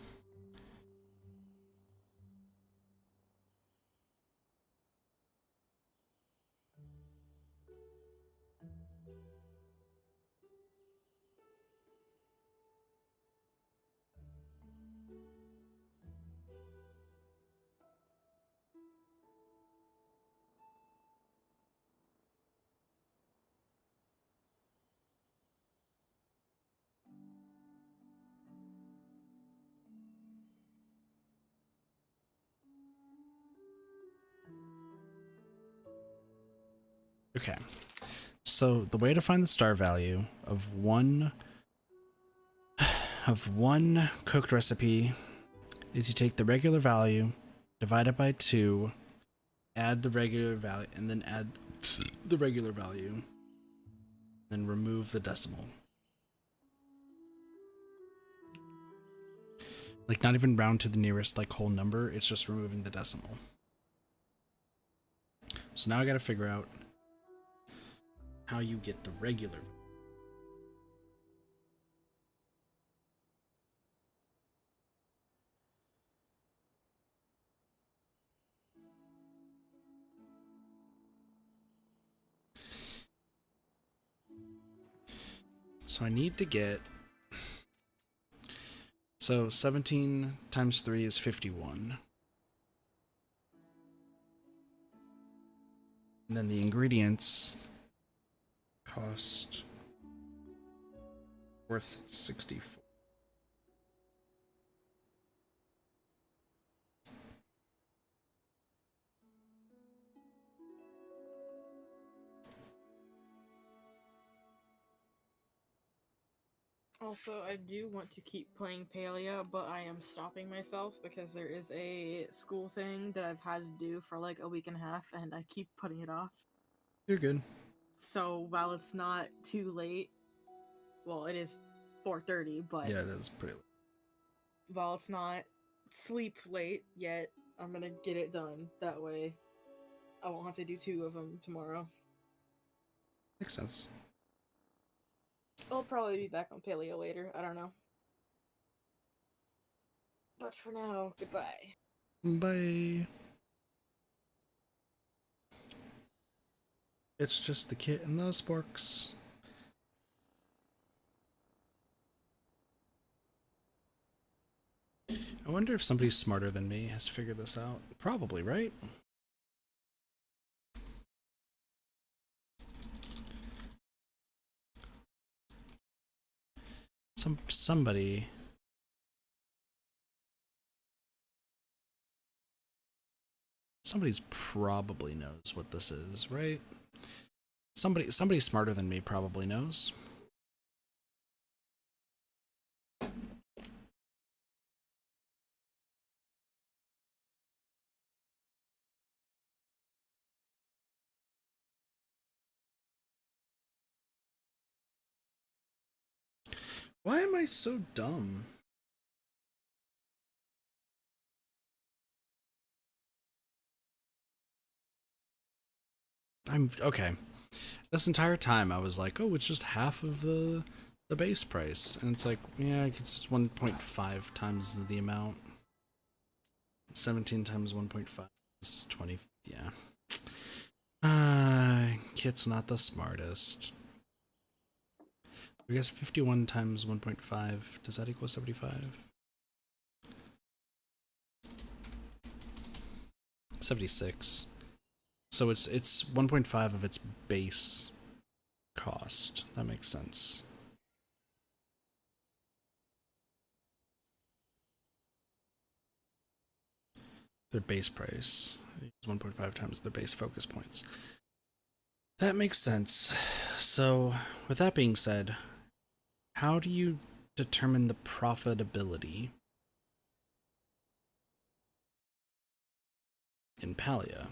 A: Okay. So the way to find the star value of one cooked recipe is you take the regular value, divide it by 2, add the regular value, and then add the regular value, then remove the decimal. Like not even round to the nearest like whole number, it's just removing the decimal. So now I gotta figure out how you get the regular. So I need to get... So 17 times 3 is 51. And then the ingredients cost worth 64.
F: Also, I do want to keep playing Palia, but I am stopping myself because there is a school thing that I've had to do for like a week and a half, and I keep putting it off.
A: You're good.
F: So while it's not too late, well, it is 4:30, but
A: Yeah, it is pretty late.
F: while it's not sleep late yet, I'm gonna get it done. That way, I won't have to do 2 of them tomorrow.
A: Makes sense.
F: I'll probably be back on Paleo later. I don't know. But for now, goodbye.
A: Bye. It's just the kit and those sporks. I wonder if somebody smarter than me has figured this out. Probably, right? Somebody probably knows what this is, right? Somebody smarter than me probably knows. Why am I so dumb? I'm okay. This entire time I was like, oh, it's just half of the base price. And it's like, yeah, it's 1.5 times the amount. 17 times 1.5 is 20, yeah. Kit's not the smartest. I guess 51 times 1.5, does that equal 75? 76. So it's 1.5 of its base cost. That makes sense. Their base price is 1.5 times their base focus points. That makes sense. So, with that being said, how do you determine the profitability in Palia?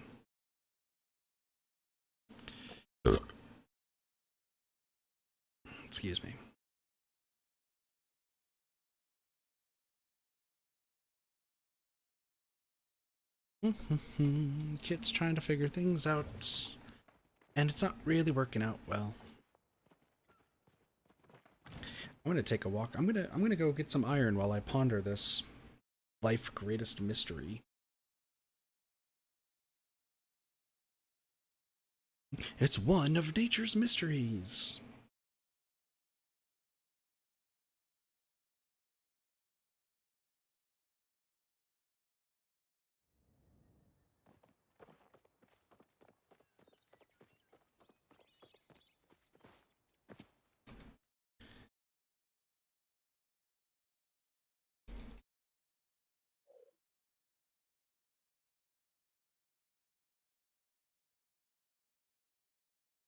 A: Excuse me. Kit's trying to figure things out, and it's not really working out well. I'm gonna take a walk. I'm gonna go get some iron while I ponder this life greatest mystery. It's one of nature's mysteries.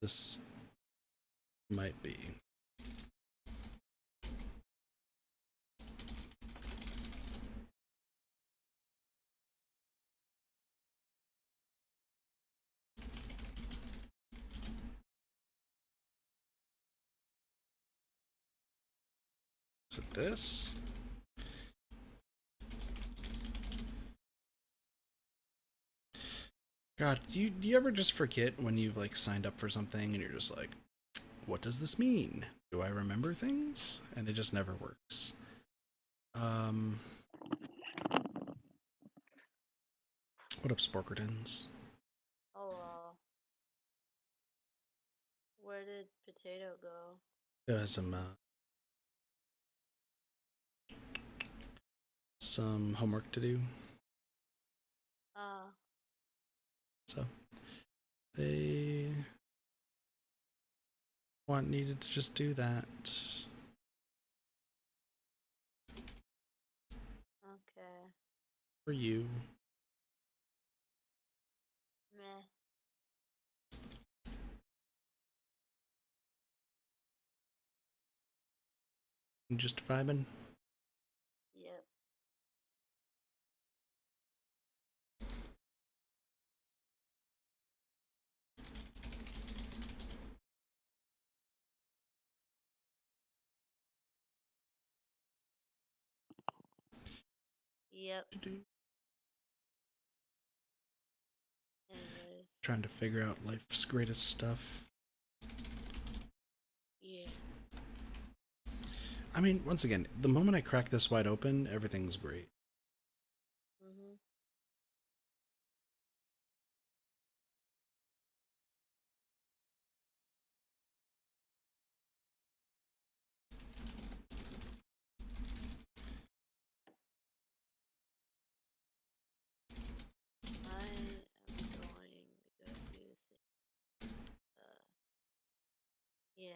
A: This might be. Is it this? God, do you ever just forget when you've like signed up for something and you're just like, what does this mean? Do I remember things? And it just never works. What up, Sporkertons?
G: Oh, where did Potato go?
A: Got some homework to do. So they needed to just do that.
G: Okay.
A: For you.
G: Meh.
A: Just vibing.
G: Yep. Yep. Anyways.
A: Trying to figure out life's greatest stuff.
G: Yeah.
A: I mean, once again, the moment I crack this wide open, everything's great.
G: Mhm. I am going to go do things. Yeah.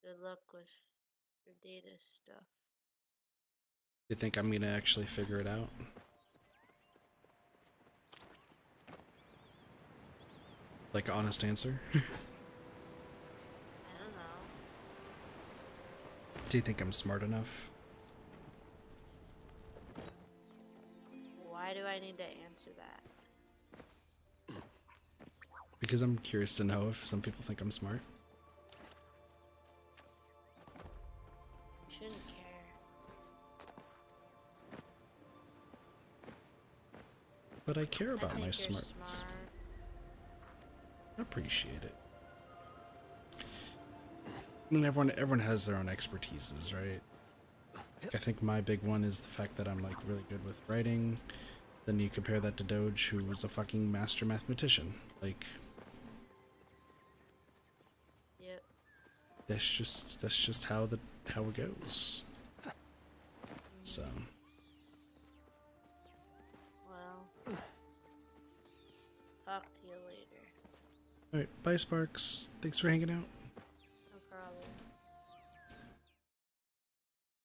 G: Good luck with your data stuff.
A: You think I'm gonna actually figure it out? Like, honest answer?
G: I don't know.
A: Do you think I'm smart enough?
G: Why do I need to answer that?
A: Because I'm curious to know if some people think I'm smart.
G: You shouldn't care.
A: But I care
G: I
A: about
G: think
A: my
G: you're
A: smarts.
G: smart.
A: I appreciate it. I mean, everyone has their own expertises, right? I think my big one is the fact that I'm like really good with writing. Then you compare that to Doge, who was a fucking master mathematician. Like,
G: Yep.
A: that's just how it goes. So.
G: Well, talk to you later.
A: Alright, bye Sparks. Thanks for hanging out.
G: No problem.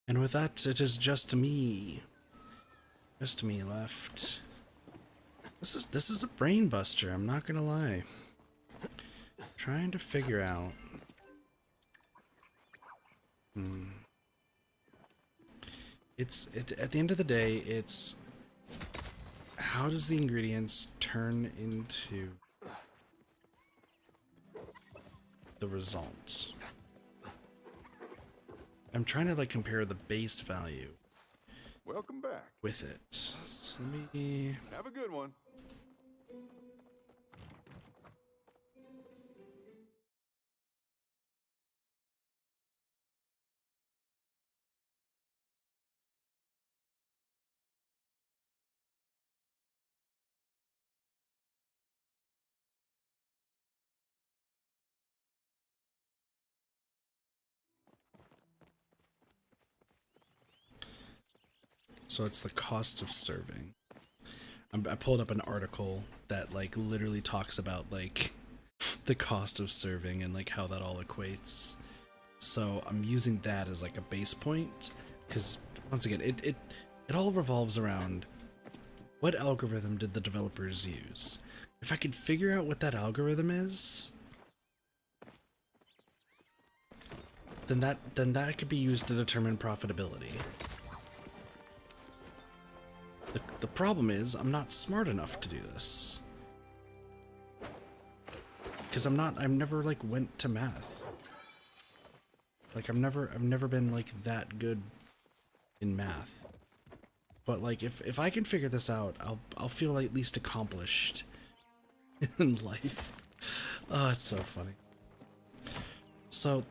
A: And with that, it is just me. Just me left. This is a brain buster, I'm not gonna lie. Trying to figure out. At the end of the day, it's how does the ingredients turn into the results? I'm trying to like compare the base value
K: Welcome back.
A: with it. So let me
K: Have a good one.
A: so it's the cost of serving. I pulled up an article that like literally talks about like the cost of serving and like how that all equates. So I'm using that as like a base point because once again it all revolves around what algorithm did the developers use. If I could figure out what that algorithm is, then that could be used to determine profitability. The problem is I'm not smart enough to do this. Because I've never like went to math. Like I've never been like that good in math. But like if I can figure this out, I'll feel at least accomplished in life. Oh, it's so funny. So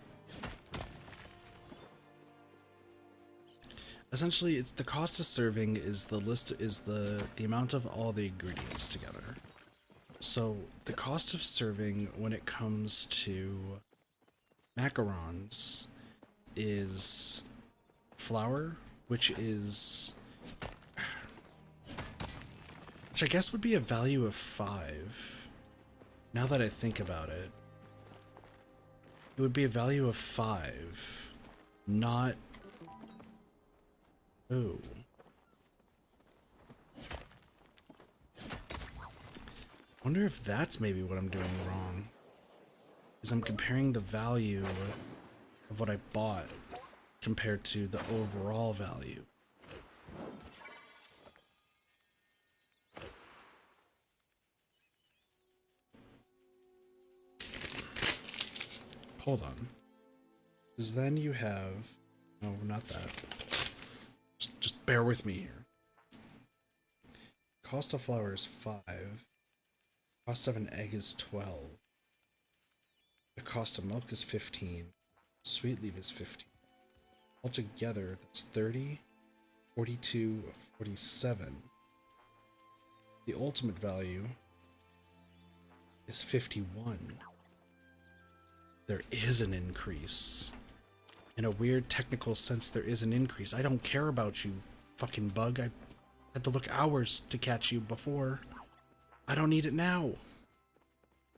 A: essentially it's the cost of serving is the amount of all the ingredients together. So the cost of serving when it comes to macarons is flour, which I guess would be a value of 5. Now that I think about it, it would be a value of 5, not... Oh. Wonder if that's maybe what I'm doing wrong. Is I'm comparing the value of what I bought compared to the overall value. Hold on. Because then you have... No, not that. Just bear with me here. Cost of flour is 5. Cost of an egg is 12. The cost of milk is 15. Sweet leaf is 15. Altogether, that's 30, 42, 47. The ultimate value is 51. There is an increase. In a weird technical sense, there is an increase. I don't care about you, fucking bug. I had to look hours to catch you before. I don't need it now.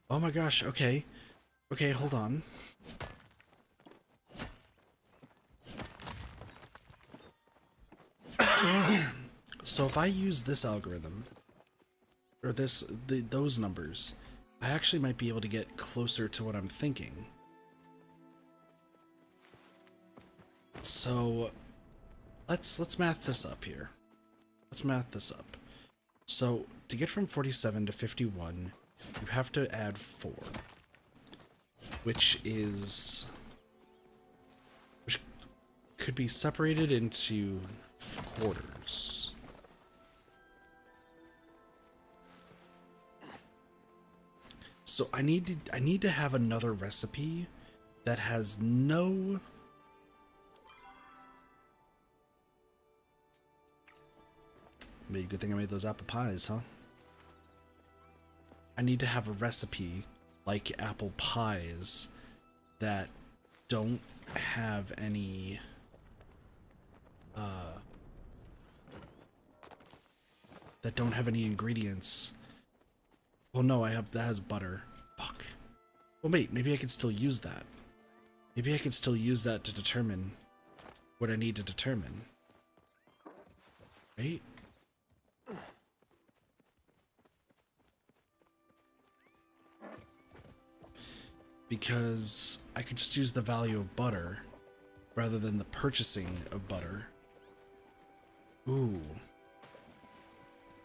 A: Oh my gosh, okay. Okay, hold on. So if I use this algorithm, or those numbers, I actually might be able to get closer to what I'm thinking. So let's math this up here. Let's math this up. So to get from 47 to 51, you have to add 4, which could be separated into quarters. So I need to have another recipe that has no... Maybe good thing I made those apple pies, huh? I need to have a recipe like apple pies that don't have any ingredients. Well, no, that has butter. Fuck. Well, wait, maybe I can still use that. Maybe I can still use that to determine what I need to determine. Right? Because I could just use the value of butter rather than the purchasing of butter. Ooh.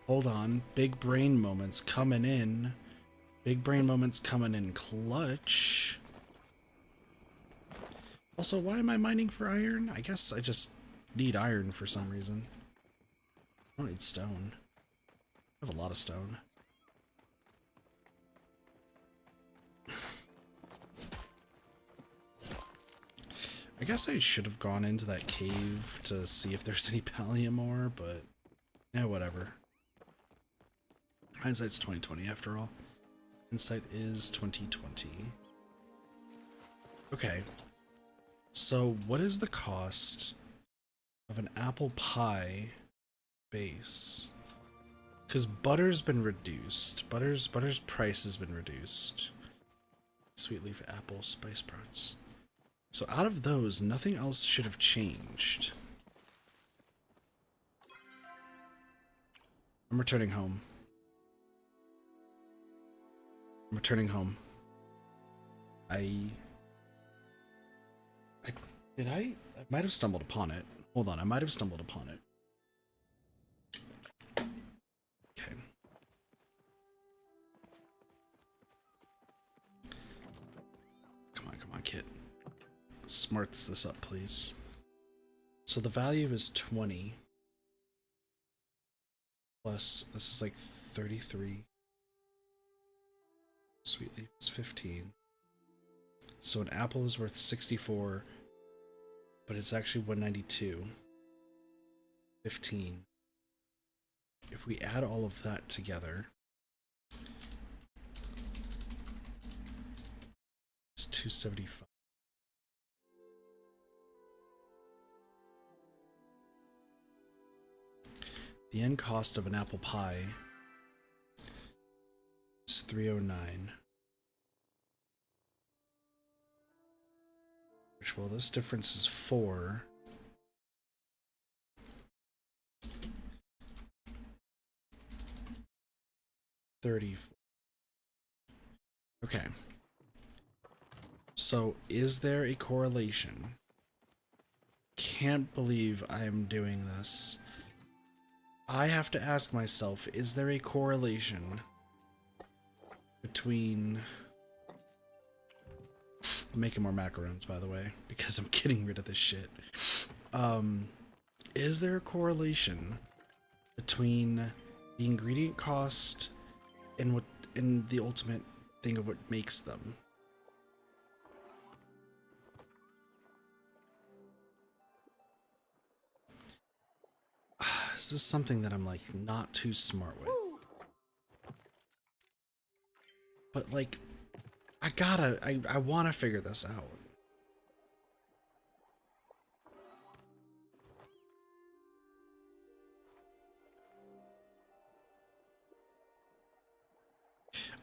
A: Hold on. Big brain moments coming in. Big brain moments coming in clutch. Also, why am I mining for iron? I guess I just need iron for some reason. I don't need stone. I have a lot of stone. I guess I should have gone into that cave to see if there's any Palia ore, but yeah, whatever. Hindsight's 20/20 after all. Hindsight is 20/20. Okay. So what is the cost of an apple pie base? Because butter's been reduced. Butter's price has been reduced. Sweet leaf apple spice sprouts. So out of those, nothing else should have changed. I'm returning home. I'm returning home. I might have stumbled upon it. Hold on, I might have stumbled upon it. Okay. Come on, kid. Smarts this up, please. So the value is 20. Plus, this is like 33. Sweet leaf is 15. So an apple is worth 64, but it's actually 192. 15. If we add all of that together, it's 275. The end cost of an apple pie is $3.09. Which, well, this difference is 4. $30. Okay. So, is there a correlation? Can't believe I am doing this. I have to ask myself, is there a correlation between... I'm making more macarons, by the way, because I'm getting rid of this shit. Is there a correlation between the ingredient cost and the ultimate thing of what makes them? Is this something that I'm like not too smart with? But like, I want to figure this out.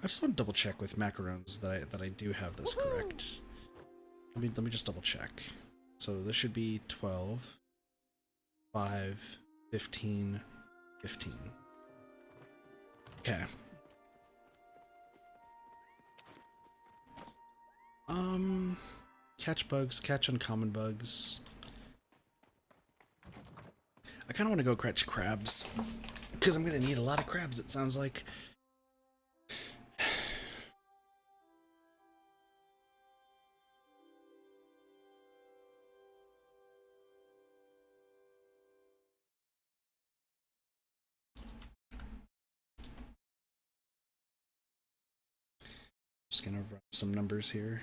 A: I just want to double check with macarons that I do have this correct. Let me just double check. So this should be 12, 5, 15, 15. Okay. Catch bugs, catch uncommon bugs. I kind of want to go catch crabs because I'm gonna need a lot of crabs, it sounds like. Just gonna run some numbers here.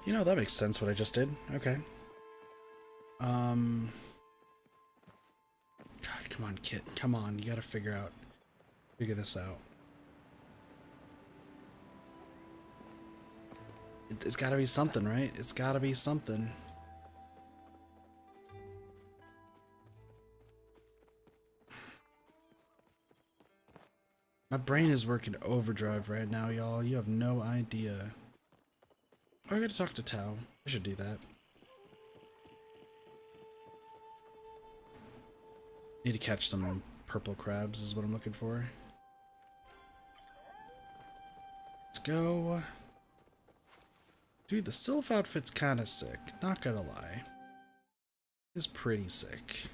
A: You know, that makes sense what I just did. Okay. God, come on, Kit. Come on, you gotta figure this out. It's gotta be something, right? It's gotta be something. My brain is working overdrive right now, y'all. You have no idea. Oh, I gotta talk to Tao. I should do that. Need to catch some purple crabs is what I'm looking for. Let's go. Dude, the Sylph outfit's kinda sick. Not gonna lie. It's pretty sick.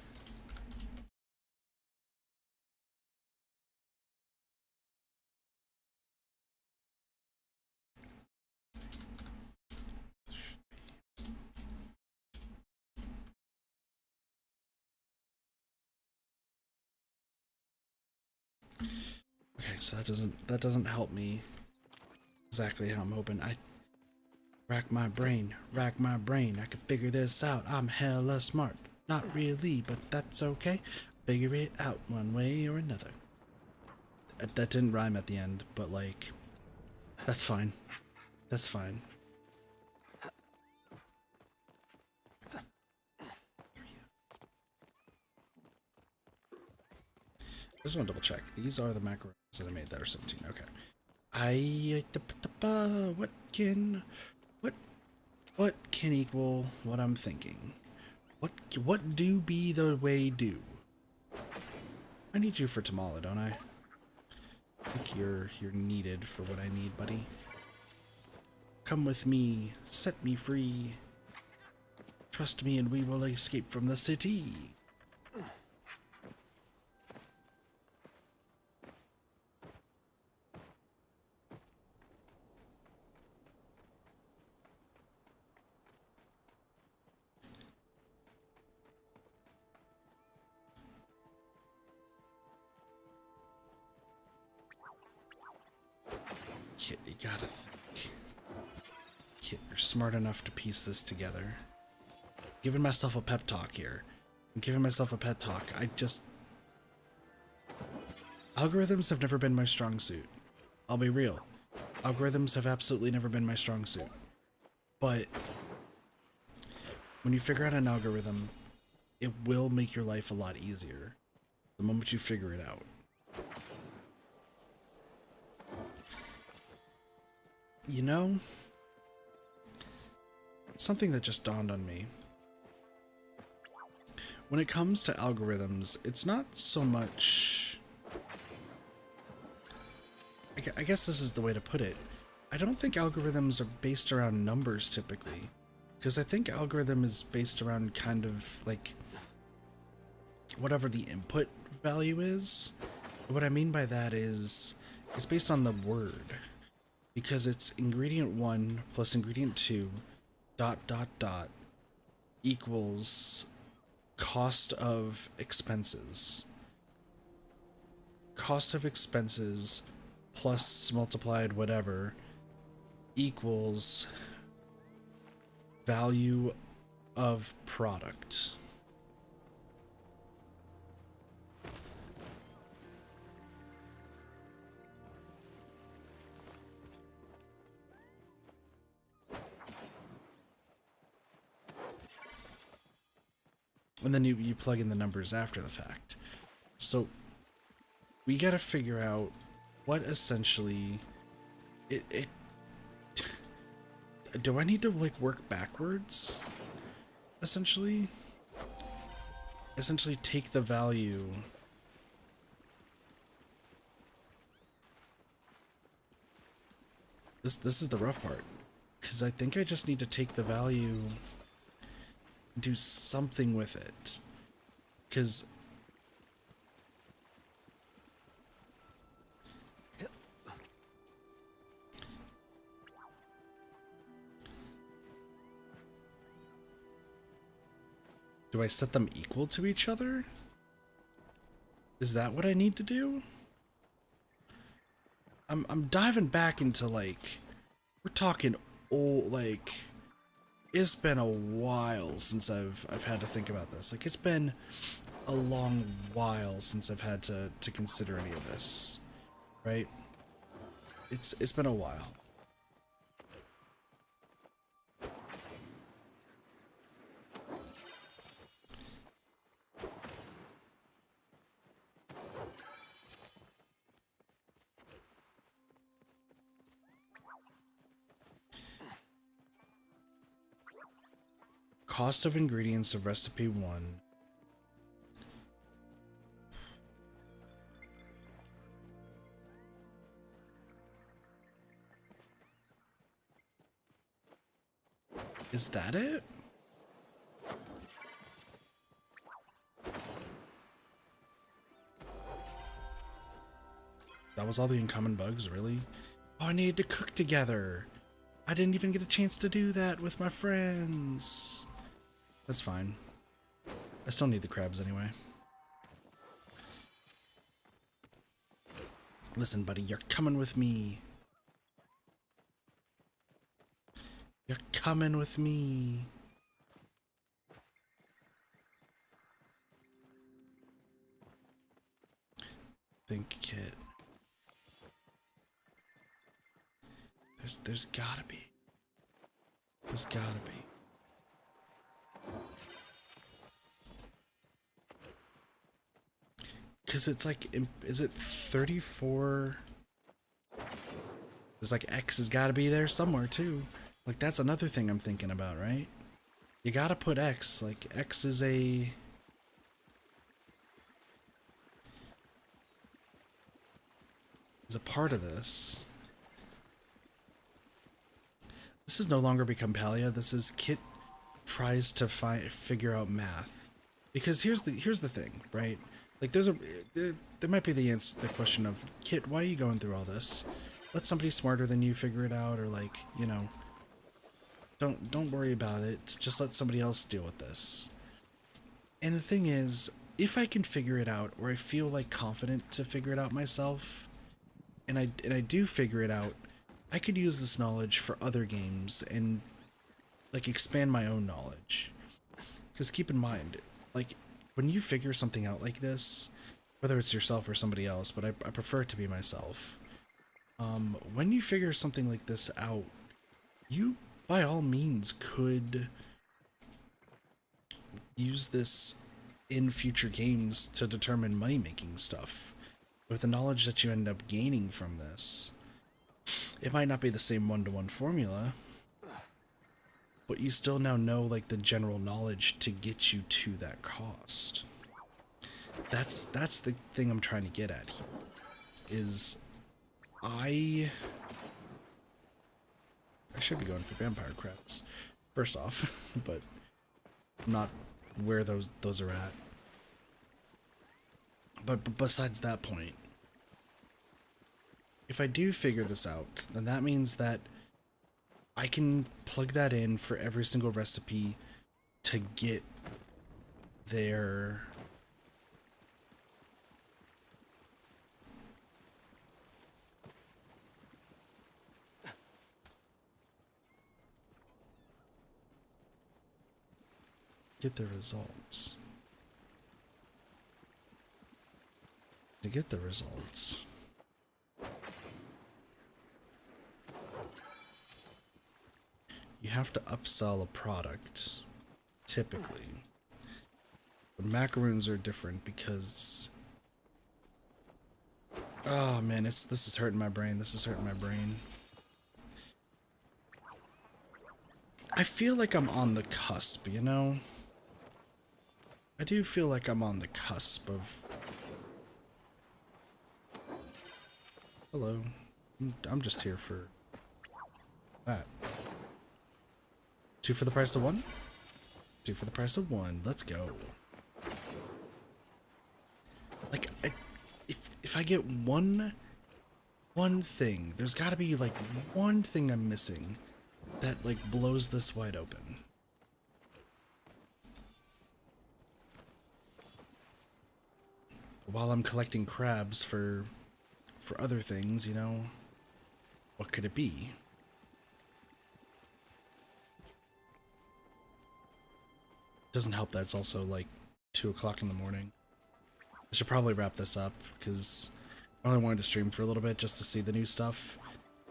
A: Okay, so that doesn't help me exactly how I'm hoping. I rack my brain. I can figure this out. I'm hella smart. Not really, but that's okay. Figure it out one way or another. That didn't rhyme at the end, but like, that's fine. That's fine. I just want to double check. These are the macarons that I made that are 17. Okay. What can equal what I'm thinking? What do be the way do? I need you for Tamala, don't I? I think you're needed for what I need, buddy. Come with me, set me free. Trust me and we will escape from the city. Kit, you gotta think. Kit, you're smart enough to piece this together. Giving myself a pep talk here. I'm giving myself a pep talk. Algorithms have never been my strong suit. I'll be real. Algorithms have absolutely never been my strong suit. But when you figure out an algorithm, it will make your life a lot easier the moment you figure it out. You know, something that just dawned on me. When it comes to algorithms, it's not so much... I guess this is the way to put it. I don't think algorithms are based around numbers typically. Because I think algorithm is based around kind of like whatever the input value is. What I mean by that is it's based on the word. Because it's ingredient 1 plus ingredient 2 ... equals cost of expenses. Cost of expenses plus multiplied whatever equals value of product. And then you plug in the numbers after the fact. So we gotta figure out what essentially do I need to like work backwards? Essentially take the value. This is the rough part. Because I think I just need to take the value, do something with it. Because do I set them equal to each other? Is that what I need to do? I'm diving back into like, we're talking old, like, it's been a while since I've had to think about this. Like, it's been a long while since I've had to consider any of this, right? It's been a while. Cost of ingredients of recipe 1. Is that it? That was all the uncommon bugs, really? Oh, I needed to cook together. I didn't even get a chance to do that with my friends. That's fine. I still need the crabs anyway. Listen, buddy, you're coming with me. You're coming with me. Think, kid. There's gotta be. There's gotta be. Because it's like, is it 34? It's like X has got to be there somewhere too. Like, that's another thing I'm thinking about, right? You got to put X. Like, X is a... is a part of this. This has no longer become Palia. This is Kit tries to figure out math. Because here's the thing, right? Like, there might be the answer, the question of, Kit, why are you going through all this? Let somebody smarter than you figure it out, or like, you know, don't worry about it. Just let somebody else deal with this. And the thing is, if I can figure it out, or I feel like confident to figure it out myself, and I do figure it out, I could use this knowledge for other games and like expand my own knowledge. Because keep in mind, like when you figure something out like this, whether it's yourself or somebody else, but I prefer it to be myself. When you figure something like this out, you by all means could use this in future games to determine money-making stuff. With the knowledge that you end up gaining from this, it might not be the same one-to-one formula, but you still now know like the general knowledge to get you to that cost. That's the thing I'm trying to get at here. Is I should be going for vampire crabs first off, but I'm not where those are at. But besides that point, if I do figure this out, then that means that I can plug that in for every single recipe to get their results. To get the results, you have to upsell a product, typically. But macaroons are different because, oh man, this is hurting my brain. This is hurting my brain. I feel like I'm on the cusp, you know? I do feel like I'm on the cusp of... Hello. I'm just here for that. 2 for the price of 1? 2 for the price of 1. Let's go. Like, if I get one thing, there's gotta be like one thing I'm missing that like blows this wide open. While I'm collecting crabs for other things, you know, what could it be? Doesn't help that it's also like 2 o'clock in the morning. I should probably wrap this up because I only wanted to stream for a little bit just to see the new stuff.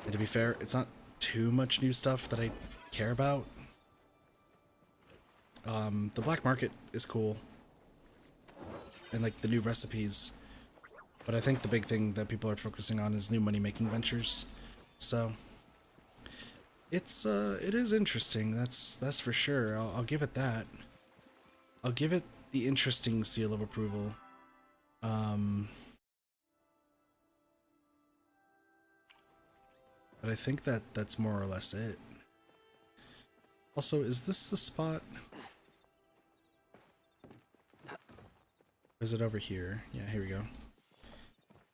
A: And to be fair, it's not too much new stuff that I care about. The black market is cool. And like the new recipes. But I think the big thing that people are focusing on is new money-making ventures. So it is interesting. That's for sure. I'll give it that. I'll give it the interesting seal of approval. But I think that's more or less it. Also, is this the spot? Or is it over here? Yeah, here we go.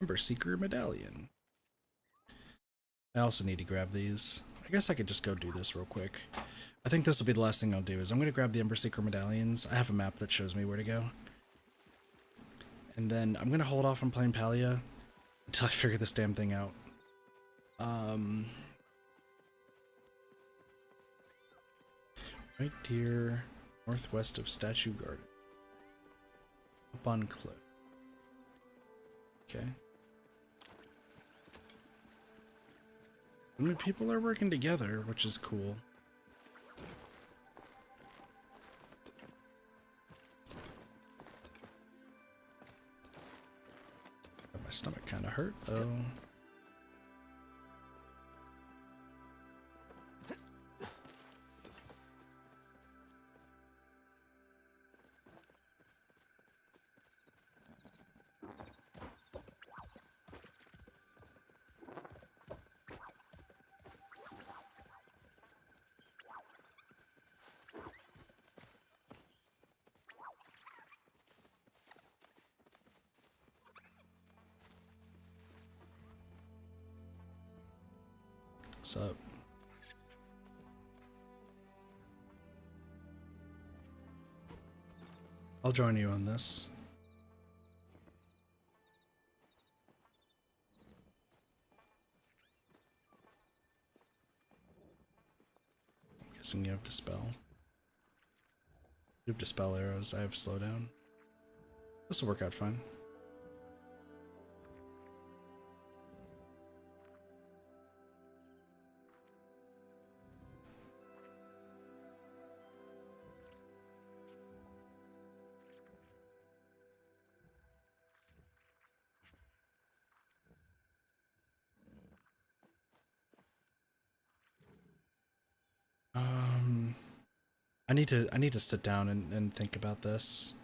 A: Ember Seeker Medallion. I also need to grab these. I guess I could just go do this real quick. I think this will be the last thing I'll do is I'm going to grab the Ember Seeker Medallions. I have a map that shows me where to go. And then I'm going to hold off on playing Palia until I figure this damn thing out. Right here, northwest of Statue Garden. Up on cliff. Okay. I mean, people are working together, which is cool. My stomach kind of hurt, though. What's up? I'll join you on this. guessing you have Dispel. You have Dispel arrows, I have Slowdown. This will work out fine. I need to sit down and think about this.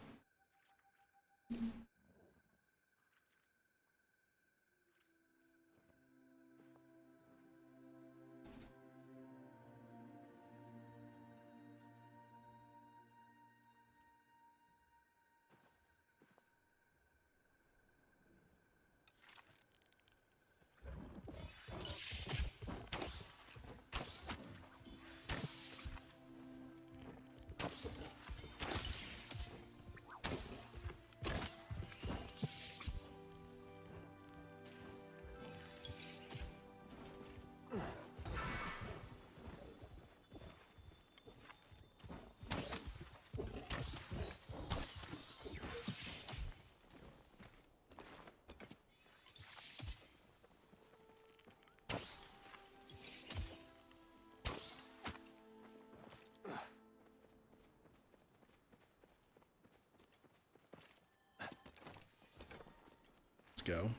A: Let's go.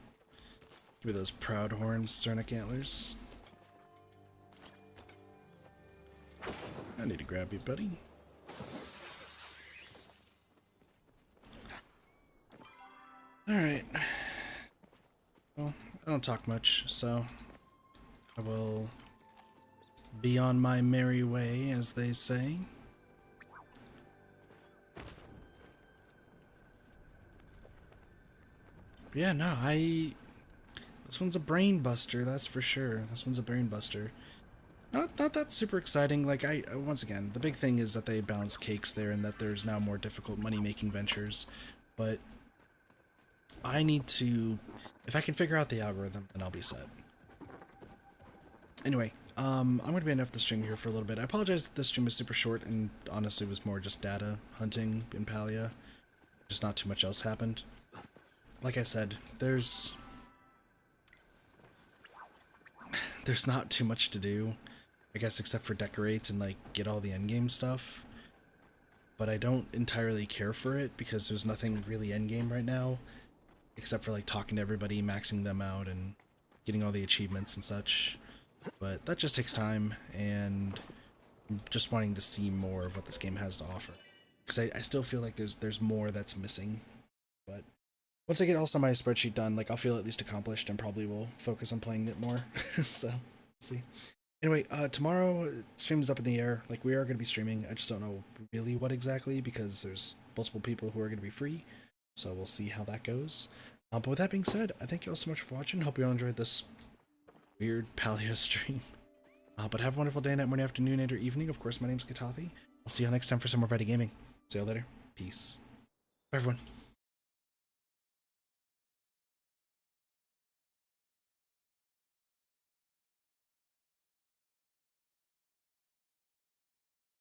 A: Give me those proud horns, Cernic antlers. I need to grab you, buddy. Alright. Well, I don't talk much, so I will be on my merry way, as they say. But yeah, no, this one's a brain buster, that's for sure. This one's a brain buster. Not that super exciting. Like, once again, the big thing is that they balance cakes there and that there's now more difficult money-making ventures. But I need to, if I can figure out the algorithm, then I'll be set. Anyway, I'm going to be enough the stream here for a little bit. I apologize that this stream was super short and honestly was more just data hunting in Palia. Just not too much else happened. Like I said, there's not too much to do, I guess, except for decorate and like get all the endgame stuff. But I don't entirely care for it because there's nothing really endgame right now, except for like talking to everybody, maxing them out, and getting all the achievements and such. But that just takes time, and I'm just wanting to see more of what this game has to offer. Because I still feel like there's more that's missing. But once I get also my spreadsheet done, like, I'll feel at least accomplished and probably will focus on playing it more. So, we'll see. Anyway, tomorrow, stream is up in the air. Like, we are going to be streaming. I just don't know really what exactly, because there's multiple people who are going to be free. So we'll see how that goes. But with that being said, I thank you all so much for watching. Hope you all enjoyed this weird Palia stream. But have a wonderful day, night, morning, afternoon, and or evening. Of course, my name's Katathi. I'll see you all next time for some more Ready Gaming. See you all later. Peace. Bye, everyone.